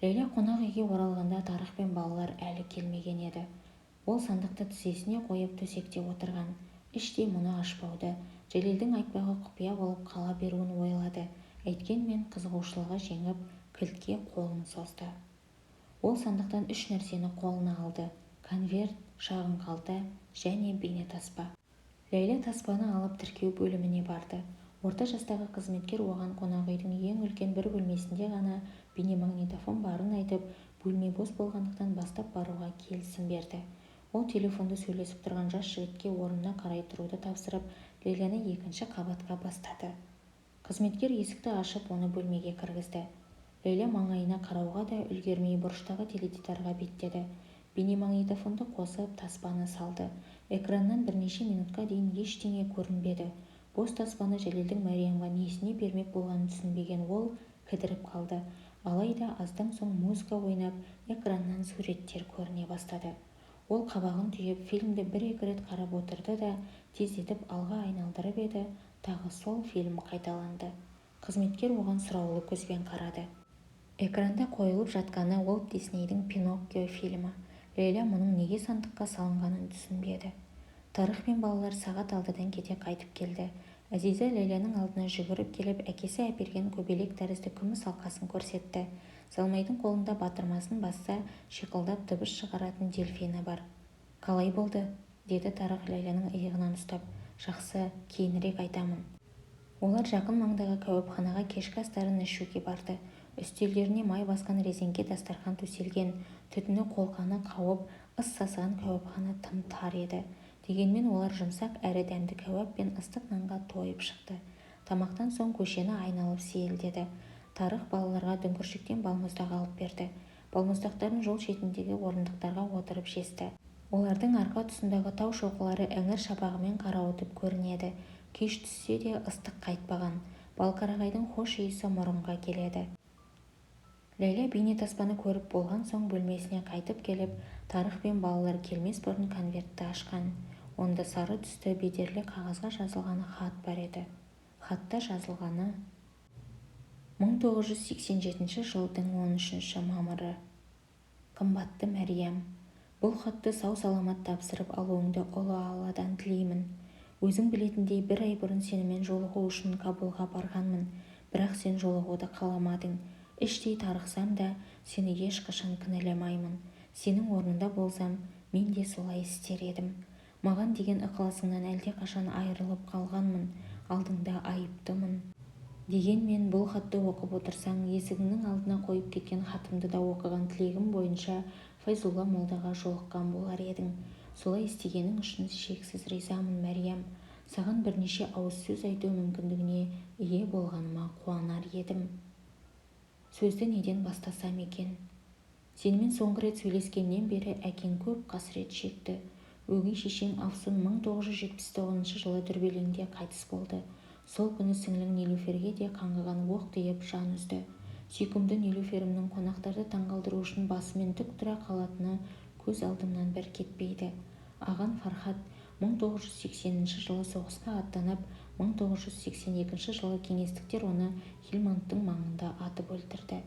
Ләйлә қонақ үйге оралғанда Тарық пен балалар әлі келмеген еді. Ол сандықты тізесіне қойып төсекте отырған. Іштей мұны ашпауды, Жәлелдің айтпағы құпия болып қала беруін ойлады. Әйткенмен қызығушылығы жеңіп, кілтке қолын созды. Ол сандықтан 3 нәрсені қолына алды. Конверт, шағын қалта және бейнетаспа. Ләйлә таспаны алып тіркеу бөліміне барды. Орта жастағы қызметкер оған қонақ үйдің ең үлкен бір бөлмесінде ғана бейнемагнитофон барын айтып, бөлме бос болғандықтан бастап баруға келісім берді. Ол телефонды сөйлесіп тұрған жас жігітке орнына қарай тұруды тапсырып, Ләйләні 2-ші қабатқа бастады. Қызметкер есікті ашып, оны бөлмеге кіргізді. Ләйлә маңайына қарауға да үлгермей бұрыштағы теледидарға беттеді. Бейнемагнитофонды қосып, таспаны салды. Экраннан бірнеше минутқа дейін ештеңе көрінбеді. Бос таспаны Жәлелдің Мәриямға несіне бермек болғанын түсінбеген ол кідіріп қалды. Алайда аздан соң музыка ойнап, экраннан суреттер көріне бастады. Ол қабағын түйіп, фильмді 1-2 рет қарап отырды да, тездетіп алға айналдырып еді, тағы сол фильм қайталанды. Қызметкер оған сұраулы көзбен қарады. Экранда қойылып жатқаны Уолт Диснейдің Пиноккио фильмі. Ләйлә мұның неге сандыққа салынғанын түсінбеді. Тарых пен балалар сағат 6-дан кете қайтып келді. Әзиза Ләйләнің алдына жүгіріп келіп, әкесі әперген көбелек тәрізді күміс алқасын көрсетті. Залмайдың қолында батырмасын басса, шиқылдап дыбыс шығаратын дельфині бар. «Қалай болды?» деді Тарых Ләйләнің иығынан ұстап. «Жақсы, кейінірек айтамын». Олар жақын маңдағы кәуапханаға кешкі астарын ішуге барды. Үстелдеріне май басқан резеңке дастархан төселген, түтіні қолқаны қауып, ыс сасыған кәуапхана тым тар еді. Дегенмен олар жұмсақ әрі дәмді кәуап пен ыстық нанға тойып шықты. Тамақтан соң көшені айналып сейілдеді. Тарых балаларға дүңгіршектен балмұздақ алып берді. Балмұздақтарын жол шетіндегі орындықтарға отырып жесті. Олардың арқа тұсындағы тау шоқылары іңір шапағымен қарауытып көрінеді. Кеш түссе де ыстық қайтпаған. Балқарағайдың хош иісі мұрынға келеді. Ләйлә бейнетаспаны көріп болған соң бөлмесіне қайтып келіп, Тарых пен балалар келмес бұрын конвертті ашқан. Онда сары түсті бедерлі қағазға жазылғаны хат бар еді. Хатта жазылғаны: 1987 жылдың 13 мамыры. Қымбатты Мәриям, бұл хатты сау-саламат тапсырып алуыңды ұлы Алладан тілеймін. Өзің білетіндей, бір ай бұрын сенімен жолығу үшін Кабулға барғанмын, бірақ сен жолығуды қаламадың. Іштей тарықсам да, сені ешқашан кінәламаймын. Сенің орнында болсам, мен де солай істер едім. Маған деген ықыласыңнан әлдеқашан айырылып қалғанмын, алдыңда айыптымын. Дегенмен бұл хатты оқып отырсаң, есігіңнің алдына қойып кеткен хатымды да оқыған тілегім бойынша Файзулла молдаға жолыққан болар едің. Солай істегенің үшін шексіз ризамын, Мәриям. Саған бірнеше ауыз сөз айту мүмкіндігіне ие болғаныма қуанар едім. Сөзді неден бастасам екен? Сенімен соңғы рет сөйлескеннен бері әкең көп қасірет шекті. Өгей шешең Афсун 1979 жылы дүрбелеңде қайтыс болды. Сол күні сіңлің Нилүферге де қаңғыған оқ тиіп жан үзді. Сүйкімді Нилүферімнің қонақтарды таңғалдыру үшін басымен тік тұра қалатыны көз алдымнан бір кетпейді. Аған Фархат 1980 жылы соғысқа аттанып, 1982 жылы кеңестіктер оны Хельмандтың маңында атып өлтірді.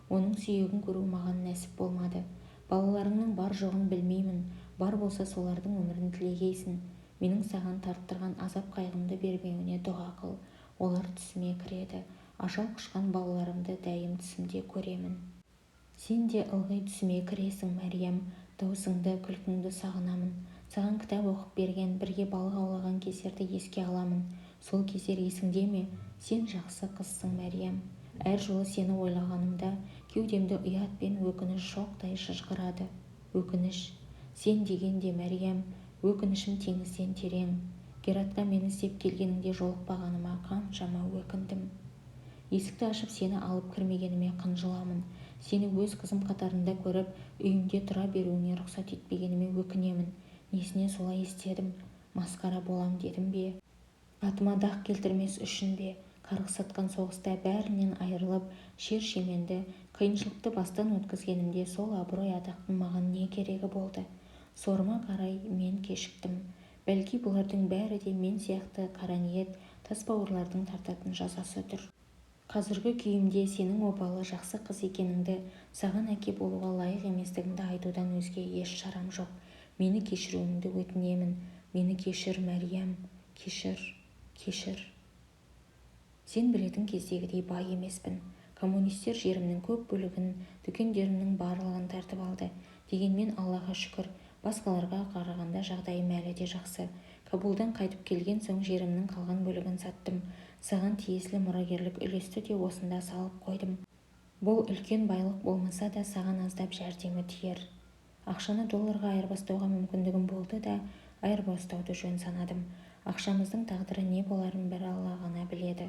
Оның сүйегін көру маған нәсіп болмады. Балаларыңның бар жоғын білмеймін, бар болса солардың өмірін тілегейсін. Менің саған тарттырған азап қайғымды бермеуіне дұға қыл. Олар түсіме кіреді. Ажал құшқан балаларымды дәйім түсімде көремін. Сен де ылғи түсіме кіресің, Мәриям. Даусыңды, күлкіңді сағынамын. Саған кітап оқып берген, бірге балық аулаған кездерді еске аламын. Сол кездер есіңде ме? Сен жақсы қызсың, Мәриям. Әр жолы сені ойлағанымда кеудемді ұят пен өкініш шоқтай шыжғырады. Өкініш. Сен дегенде, Мәриям, өкінішім теңізден терең. Гератқа мені іздеп келгеніңде жолықпағаныма қаншама өкіндім. Есікті ашып сені алып кірмегеніме қынжыламын. Сені өз қызым қатарында көріп, үйімде тұра беруіңе рұқсат етпегеніме өкінемін. Несіне солай істедім? Масқара болам дедім бе? Атыма дақ келтірмес үшін бе? Қарғысатқан соғыста бәрінен айырылып, шер-шеменді, қиыншылықты бастан өткізгенімде сол абырой атақтың маған не керегі болды? Сорыма қарай мен кешіктім. Бәлки бұлардың бәрі де мен сияқты қара ниет, тасбауырлардың тартатын жазасы тұр. Қазіргі күйімде сенің опалы жақсы қыз екеніңді, саған әке болуға лайық еместігіңді айтудан өзге еш шарам жоқ. Мені кешіруіңді өтінемін. Мені кешір, Мәриям. Кешір. Сен білетін кездегідей бай емеспін. Коммунистер жерімнің көп бөлігін, дүкендерімнің барлығын тартып алды. Дегенмен Аллаға шүкір, басқаларға қарағанда жағдайым әлі де жақсы. Кабулдан қайтып келген соң жерімнің қалған бөлігін саттым. Саған тиесілі мұрагерлік үлесті де осында салып қойдым. Бұл үлкен байлық болмаса да саған аздап жәрдемі тиер. Ақшаны долларға айырбастауға мүмкіндігім болды да, айырбастауды жөн санадым. Ақшамыздың тағдыры не боларын бір Алла ғана біледі.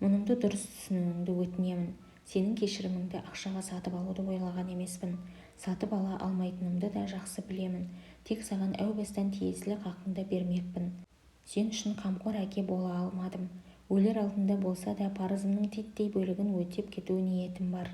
Мұнымды дұрыс түсінуіңді өтінемін. Сенің кешіріміңді ақшаға сатып алуды ойлаған емеспін. Сатып ала алмайтынымды да жақсы білемін. Тек саған әу бастан тиесілі хақыңды бермекпін. Сен үшін қамқор әке бола алмадым. Өлер алдында болса да парызымның титтей бөлігін өтеп кету ниетім бар.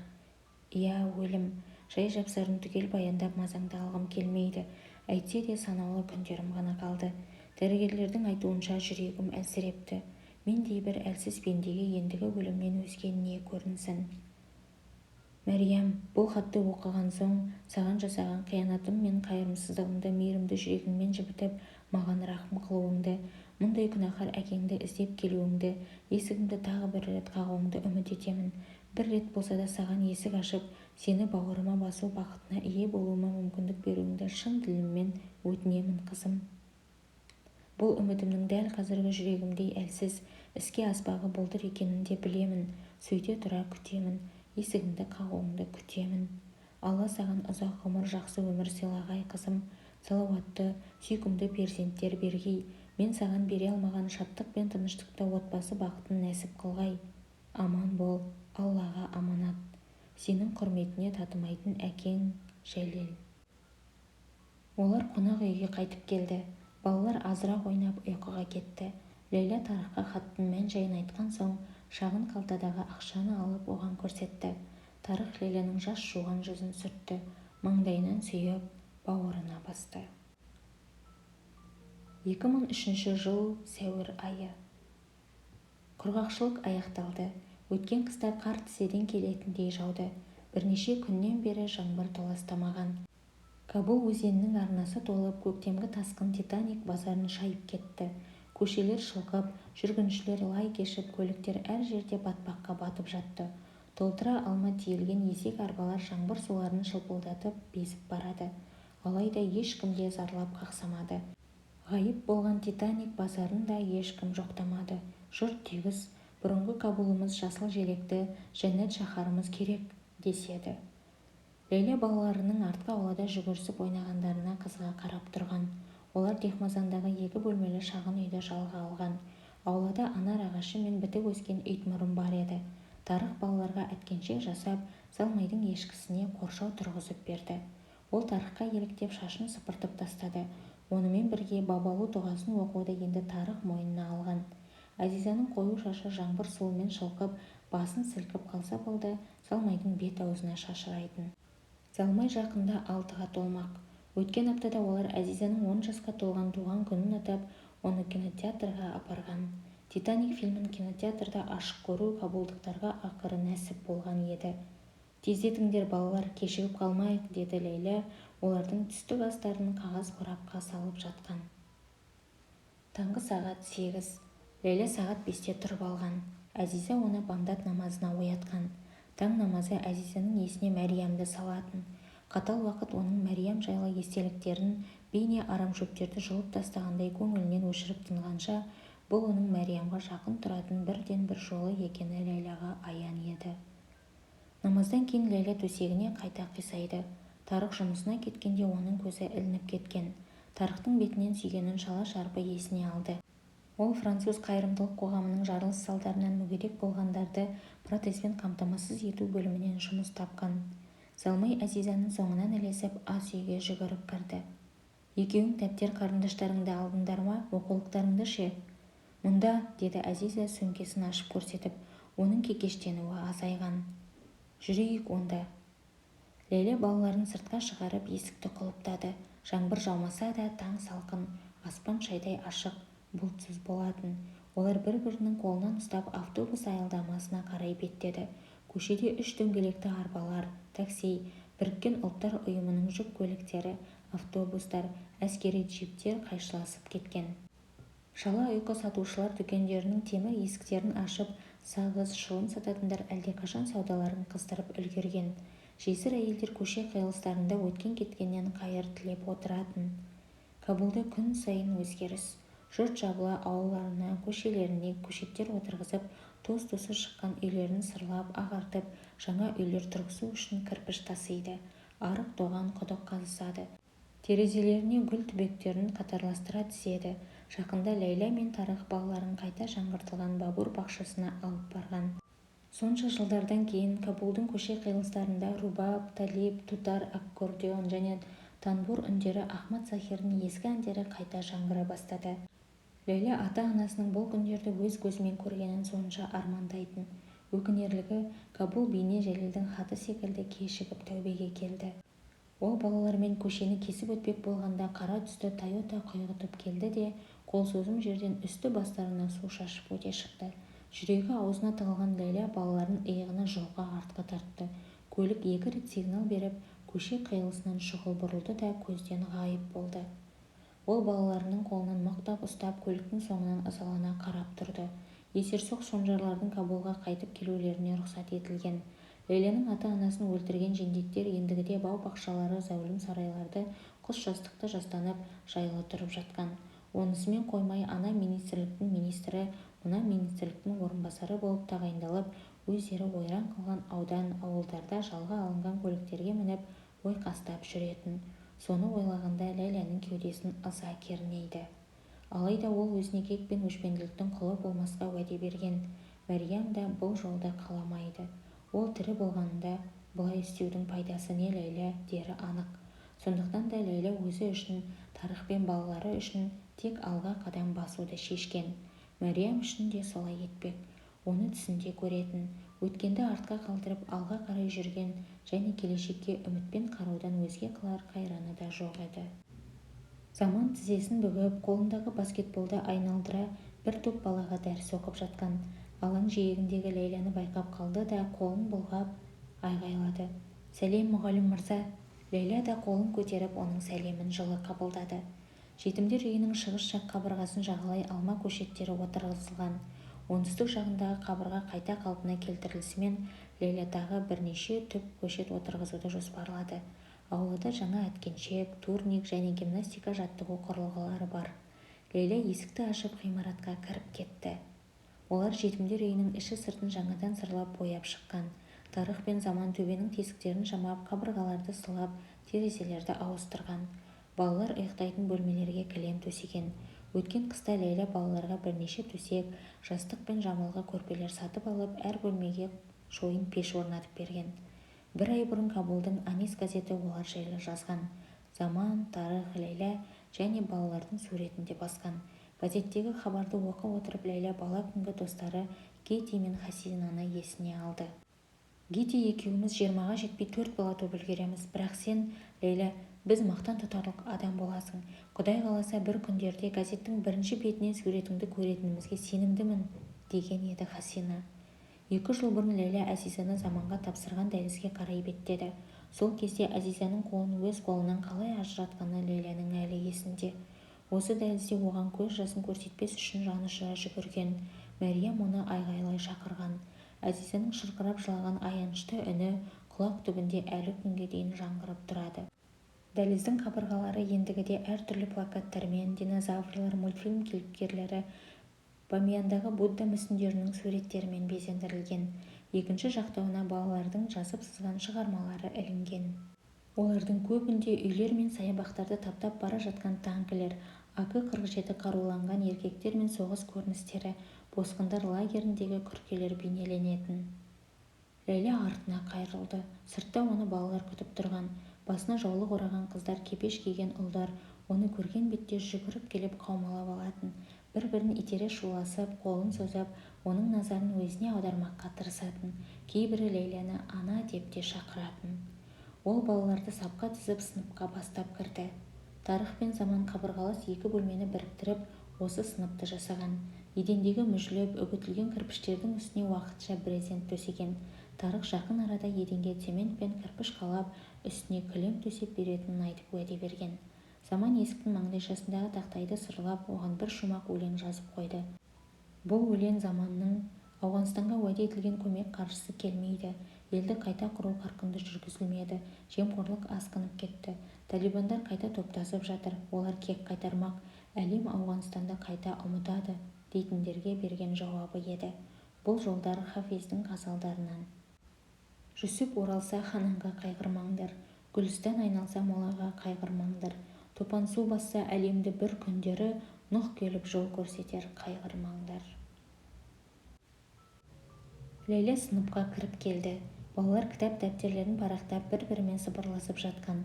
Иә, өлім. Жай-жапсарын түгел баяндап мазаңды алғым келмейді. Әйтсе де санаулы күндерім ғана қалды. Дәрігерлердің айтуынша жүрегім әлсірепті. Мендей бір әлсіз пендеге ендігі өлімнен өзге не көрінсін? мәриям, бұл хатты оқыған соң саған жасаған қиянатым мен қайырымсыздығымды мейірімді жүрегіңмен жібітіп, маған рахым қылуыңды, мұндай күнәһар әкеңді іздеп келуіңді, есігімді тағы бір рет қағуыңды үміт етемін. Бір рет болса да саған есік ашып, сені бауырыма басу бақытына ие болуыма мүмкіндік беруіңді шын діліммен өтінемін, қызым. Бұл үмітімнің дәл қазіргі жүрегімдей әлсіз, іске аспағы бұлдыр екенін де білемін. Сөйте тұра күтемін, есігіңді қағуыңды күтемін. Алла саған ұзақ ғұмыр, жақсы өмір сыйлағай, қызым. Салауатты, сүйкімді перзенттер бергей. Мен саған бере алмаған шаттық пен тыныштықты, отбасы бақытын нәсіп қылғай. Аман бол, Аллаға аманат. Сенің құрметіне татымайтын әкең, Жәлел. Олар қонақ үйге қайтып келді. Балалар азырақ ойнап ұйқыға кетті. Ләйлә Тарыққа хаттың мән-жайын айтқан соң, шағын қалтадағы ақшаны алып оған көрсетті. Тарық Ләйләнің жас жуған жүзін сүртті, маңдайынан сүйіп, бауырына басты. 2003 жыл сәуір айы. Құрғақшылық аяқталды. Өткен қыста қар тізеден келетіндей жауды. Бірнеше күннен бері жаңбыр толастамаған. Кабул өзенінің арнасы толып, көктемгі тасқын Титаник базарын шайып кетті. Көшелер шылқып, жүргіншілер лай кешіп, көліктер әр жерде батпаққа батып жатты. Толтыра алма тиелген есек арбалар жаңбыр суларын шылпылдатып безіп барады. Алайда ешкімде зарлап қақсамады. Ғайып болған Титаник базарын да ешкім жоқтамады. Жұрт тегіс, бұрынғы Кабулымыз жасыл желекті, жәннат шаһарымыз керек, деседі. Ләйлә балаларының артқы аулада жүгірісіп ойнағандарына қызыға қарап тұрған. Олар Техмазандағы 2 бөлмелі шағын үйді жалға алған. Аулада анар ағашы мен бітік өскен итмұрын бар еді. Тарық балаларға әткеншек жасап, Залмайдың ешкісіне қоршау тұрғызып берді. Ол Тарыққа еліктеп шашын сыпыртып тастады. Онымен бірге бабалу дұғасын оқуды енді Тарық мойнына алған. Әзизаның қою шашы жаңбыр суымен шылқып, басын сілкіп қалса болды, Залмайдың бет-аузына шашырайтын. Залмай жақында 6-ға толмақ. Өткен аптада олар Әзизаның 10 жасқа толған туған күнін атап, оны кинотеатрға апарған. Титаник фильмін кинотеатрда ашық көру кабулдықтарға ақыры нәсіп болған еді. Тездетіңдер балалар, кешігіп қалмайық, деді Ләйлә, олардың түстік астарын қағаз қорапқа салып жатқан. Таңғы сағат 8. Ләйлә сағат 5-те тұрып алған. Әзиза оны бамдат намазына оятқан. Таң намазы Әзизаның есіне Мәриямды салатын. Қатал уақыт оның Мәриям жайлы естеліктерін, бейне арамшөптерді жұлып тастағандай көңілінен өшіріп тынғанша, бұл оның Мәриямға жақын тұратын бірден-бір жолы екені Ләйләға аян еді. Намаздан кейін Ләйлә төсегіне қайта қисайды. Тарық жұмысына кеткенде оның көзі ілініп кеткен. Тарықтың бетінен сүйгенін шала-шарпы есіне алды. Ол француз қайырымдылық қоғамының жарылыс салдарынан мүгедек болғандарды протезбен қамтамасыз ету бөлімінен жұмыс тапқан. Залмай Әзизаның соңынан ілесіп ас үйге жүгіріп кірді. Екеуің дәптер қарындаштарыңды алдыңдар ма, оқулықтарыңды ше? Мұнда, деді Әзиза сөмкесін ашып көрсетіп, оның кекештенуі азайған. Жүрейік онда. Ләйлә балаларын сыртқа шығарып есікті құлыптады. Жаңбыр жаумаса да таң салқын, аспан шайдай ашық, бұлтсыз болатын. Олар бір-бірінің қолынан ұстап автобус аялдамасына қарай беттеді. Көшеде 3 дөңгелекті арбалар, такси, Біріккен ұлттар ұйымының жүк көліктері, автобустар, әскери джиптер қайшыласып кеткен. Шала ұйқы сатушылар дүкендерінің темір есіктерін ашып, сағыз, шылым сататындар әлдеқашан саудаларын қыздырып үлгерген. Жесір әйелдер көше қиылыстарында өткен-кеткеннен қайыр тілеп отыратын. Кабулда күн сайын өзгеріс. Жұрт жабыла аулаларына, көшелеріне көшеттер отырғызып, тоз-тозы шыққан үйлерін сырлап, ағартып, жаңа үйлер тұрғызу үшін кірпіш тасиды. Арық-тоған құдық қазысады. Терезелеріне гүл түбектерін қатарластыра тізеді. Жақында Ләйлә мен Тарық балаларын қайта жаңғыртылған Бабур бақшасына алып барған. Сонша жылдардан кейін Кабулдың көше қиылыстарында рубаб, талиб, тутар, аккордеон және танбур үндері, Ахмад Захирдің ескі әндері қайта жаңғыра бастады. Ләйлә ата-анасының бұл күндерді өз көзімен көргенін сонша армандайтын. Өкінерлігі, Кабул бейне Жәлелдің хаты секілді кешігіп тәубеге келді. Ол балалармен көшені кесіп өтпек болғанда қара түсті Тойота құйғытып келді де, қол созым жерден үсті бастарына су шашып өте шықты. Жүрегі аузына тығылған Ләйлә балаларын иығына жұлқа артқа тартты. көлік 2 рет сигнал беріп, көше қиылысынан шұғыл бұрылды да көзден ғайып болды. Ол балаларының қолынан мықтап ұстап, көліктің соңынан ызалана қарап тұрды. Есерсоқ шонжарлардың Кабулға қайтып келулеріне рұқсат етілген. Лейляның ата-анасын өлтірген жендеттер ендігіде бау-бақшалары, зәулім сарайларды, құс жастықты жастанып, жайлы тұрып жатқан. Онысымен қоймай, ана министрліктің министрі, мына министрліктің орынбасары болып тағайындалып, өздері ойран қылған аудан, ауылдарда жалға алынған көліктерге мініп, ойқастап жүретін. Соны ойлағанда Ләйләнің кеудесін ыза кернейді. Алайда ол өзіне кек пен өшпенділіктің құлы болмасқа уәде берген. Мәриям да бұл жолды қаламайды. Ол тірі болғанында бұлай істеудің пайдасы не Ләйлә дері анық. Сондықтан да Ләйлә өзі үшін, Тарых пен балалары үшін тек алға қадам басуды шешкен. Мәриям үшін де солай етпек. Оны түсінде көретін, өткенді артқа қалдырып алға қарай жүрген және келешекке үмітпен қараудан өзге қылар қайраны да жоқ еді. Заман тізесін бүгіп, қолындағы баскетболды айналдыра бір топ балаға дәріс оқып жатқан. Алаң жиегіндегі Ләйләні байқап қалды да қолын бұлғап айғайлады. «Сәлем, мұғалім мырза!» Ләйлә да қолын көтеріп оның сәлемін жылы қабылдады. Жетімдер үйінің шығыс жақ қабырғасын жағалай алма көшеттері отырғызылған. Оңтүстік жағындағы қабырға қайта қалпына келтірілісімен Ләйлә тағы бірнеше түп көшет отырғызуды жоспарлады. Аулада жаңа әткеншек, турник және гимнастика жаттығу құрылғылары бар. Ләйлә есікті ашып ғимаратқа кіріп кетті. Олар жетімдер үйінің іші-сыртын жаңадан сырлап бояп шыққан. Тарых пен Заман төбенің тесіктерін жамап, қабырғаларды сылап, терезелерді ауыстырған. Балалар ұйықтайтын бөлмелерге кілем төсеген. Өткен қыста Ләйлә балаларға бірнеше төсек, жастық пен жамылғы көрпелер сатып алып, әр бөлмеге шойын пеш орнатып берген. Бір ай бұрын Кабулдың Анис газеті олар жайлы жазған. Заман, Тарых, Ләйлә және балалардың суретінде басқан. Газеттегі хабарды оқып отырып, Ләйлә бала күнгі достары Гети мен Хасинаны есіне алды. «Гети екеуміз 20-ға жетпей 4 бала туып үлгереміз, бірақ сен, Ләйлә, біз мақтан тұтарлық адам боласың. Құдай қаласа бір күндерде газеттің бірінші бетінен суретіңді көретінімізге сенімдімін», деген еді Хасина. 2 жыл бұрын Ләйлә Әзизаны Заманға тапсырған дәлізге қарай беттеді. Сол кезде Әзизаның қолын өз қолынан қалай ажыратқаны Ләйләнің әлі есінде. Осы дәлізде оған көз жасын көрсетпес үшін жанұшыра жүгірген. Мәриям оны айғайлай шақырған. Әзизаның шырқырап жылаған аянышты үні құлақ түбінде әлі күнге дейін жаңғырып тұрады. Дәліздің қабырғалары ендігіде әртүрлі плакаттармен, динозаврлар, мультфильм кейіпкерлері, Бамияндағы Будда мүсіндерінің суреттерімен безендірілген. Екінші жақтауына балалардың жазып сызған шығармалары ілінген. Олардың көбінде үйлер мен саябақтарды таптап бара жатқан танкілер, АК-47 қаруланған еркектер мен соғыс көріністері, босқындар лагеріндегі күркелер бейнеленетін. Ләйлә артына қайрылды. Сыртта оны балалар күтіп тұрған. Басына жаулық ораған қыздар, кепеш киген ұлдар оны көрген бетте жүгіріп келіп қаумалап алатын. Бір-бірін итере шуласып, қолын созып, оның назарын өзіне аудармаққа тырысатын. Кейбірі Ләйляны ана деп те шақыратын. Ол балаларды сапқа тізіп сыныпқа бастап кірді. Тарых пен Заман қабырғалас 2 бөлмені біріктіріп, осы сыныпты жасаған. Едендегі мүжіліп, үгітілген кірпіштердің үстіне уақытша брезент төсеген. Тарых жақын арада еденге цемент пен кірпіш қалап, үстіне кілем төсеп беретінін айтып уәде берген. Заман есіктің маңдайшасындағы тақтайды сырлап, оған бір шумақ өлең жазып қойды. Бұл өлең Заманның Ауғанстанға уәде етілген көмек қаржысы келмейді. Елді қайта құру қарқынды жүргізілмеді. Жемқорлық асқынып кетті. Талибандар қайта топтасып жатыр. Олар кек қайтармақ. Әлем Ауғанстанды қайта ұмытады, дейтіндерге берген жауабы еді. Бұл жолдар Хафиздің ғазалдарынан. Жүсіп оралса хананға қайғырмаңдар. Гүлістан айналса молаға қайғырмаңдар. Топан су басса әлемді бір күндері, Нұх келіп жол көрсетер қайғырмаңдар. Ләйлә сыныпқа кіріп келді. Балалар кітап дәптерлерін парақтап бір-бірімен сыбырласып жатқан.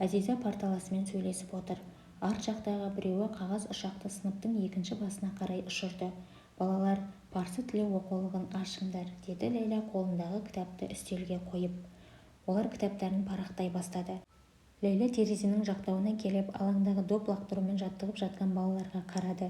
Әзиза парталасымен сөйлесіп отыр. Арт жақтағы біреуі қағаз ұшақты сыныптың екінші басына қарай ұшырды. «Балалар, парсы тілі оқулығын ашыңдар», деді Ләйлә қолындағы кітапты үстелге қойып. Олар кітаптарын парақтай бастады. Ләйлә терезенің жақтауына келіп, алаңдағы доп лақтырумен жаттығып жатқан балаларға қарады.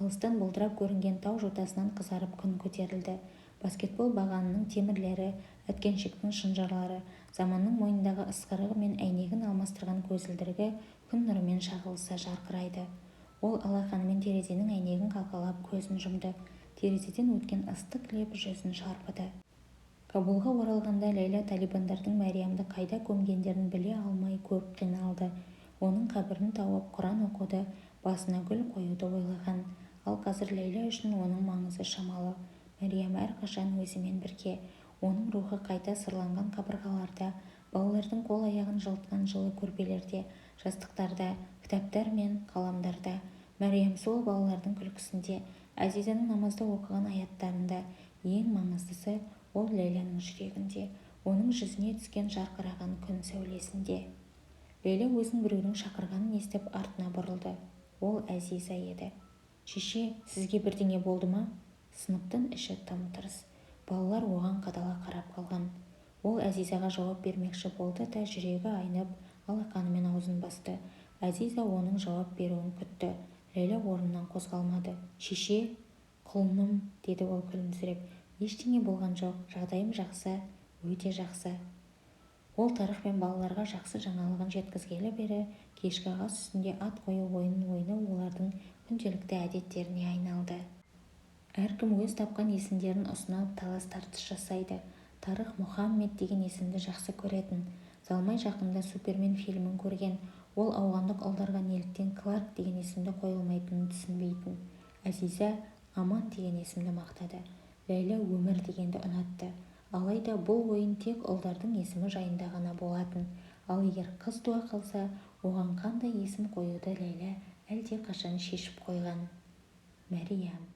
Алыстан бұлдырап көрінген тау жотасынан қызарып күн көтерілді. баскетбол бағанының темірлері, әткеншектің шынжырлары, заманның мойнындағы ысқырығы мен әйнегін алмастырған көзілдірігі күн нұрымен шағылыса жарқырайды. Ол алақанымен терезенің әйнегін қалқалап көзін жұмды. Терезеден өткен ыстық леп жүзін шарпыды. Кабулға оралғанда Ләйла талибандардың Мәриямды қайда көмгендерін біле алмай көп қиналды. Оның қабірін тауып Құран оқуды, басына гүл қоюды ойлаған. Ал қазір Ләйла үшін оның маңызы шамалы. Мәриям әрқашан өзімен бірге. Оның рухы қайта сырланған қабырғаларда, балалардың қол-аяғын жылытқан жылы көрпелерде, жастықтарда, кітаптар мен қаламдарда. Мәриям сол балалардың күлкісінде, Әзизаның намазда оқыған аяттарында. Ең маңыздысы ол Ләйланың жүрегінде, оның жүзіне түскен жарқыраған күн сәулесінде. Ләйла өзін біреудің шақырғанын естіп артына бұрылды. Ол Әзиза еді. «Шеше, сізге бірдеңе болды ма?» Сыныптың іші тым-тырыс. Балалар оған қадала қарап қалған. Ол Әзизаға жауап бермекші болды да жүрегі айнып, алақанымен аузын басты. Әзиза оның жауап беруін күтті. Ләйла орнынан қозғалмады. «Шеше, құлыным», деді ол күлімсіреп. «Ештеңе болған жоқ, жағдайым жақсы, өте жақсы». Ол Тарық пен балаларға жақсы жаңалығын жеткізгелі бері кешкі ас үстінде ат қою ойынын ойнау олардың күнделікті әдеттеріне айналды. Әркім өз тапқан есімдерін ұсынып талас-тартыс жасайды. Тарық Мұхаммед деген есімді жақсы көретін. Залмай жақында Супермен фильмін көрген. Ол ауғандық ұлдарға неліктен Кларк деген есімді қойылмайтынын түсінбейтін. Әзиза Аман деген есімді мақтады. Ләйла өмір дегенді ұнатты. Алайда бұл ойын тек ұлдардың есімі жайында ғана болатын. Ал егер қыз туа қалса, оған қандай есім қоюды Ләйла әлде қашан шешіп қойған. Мәриям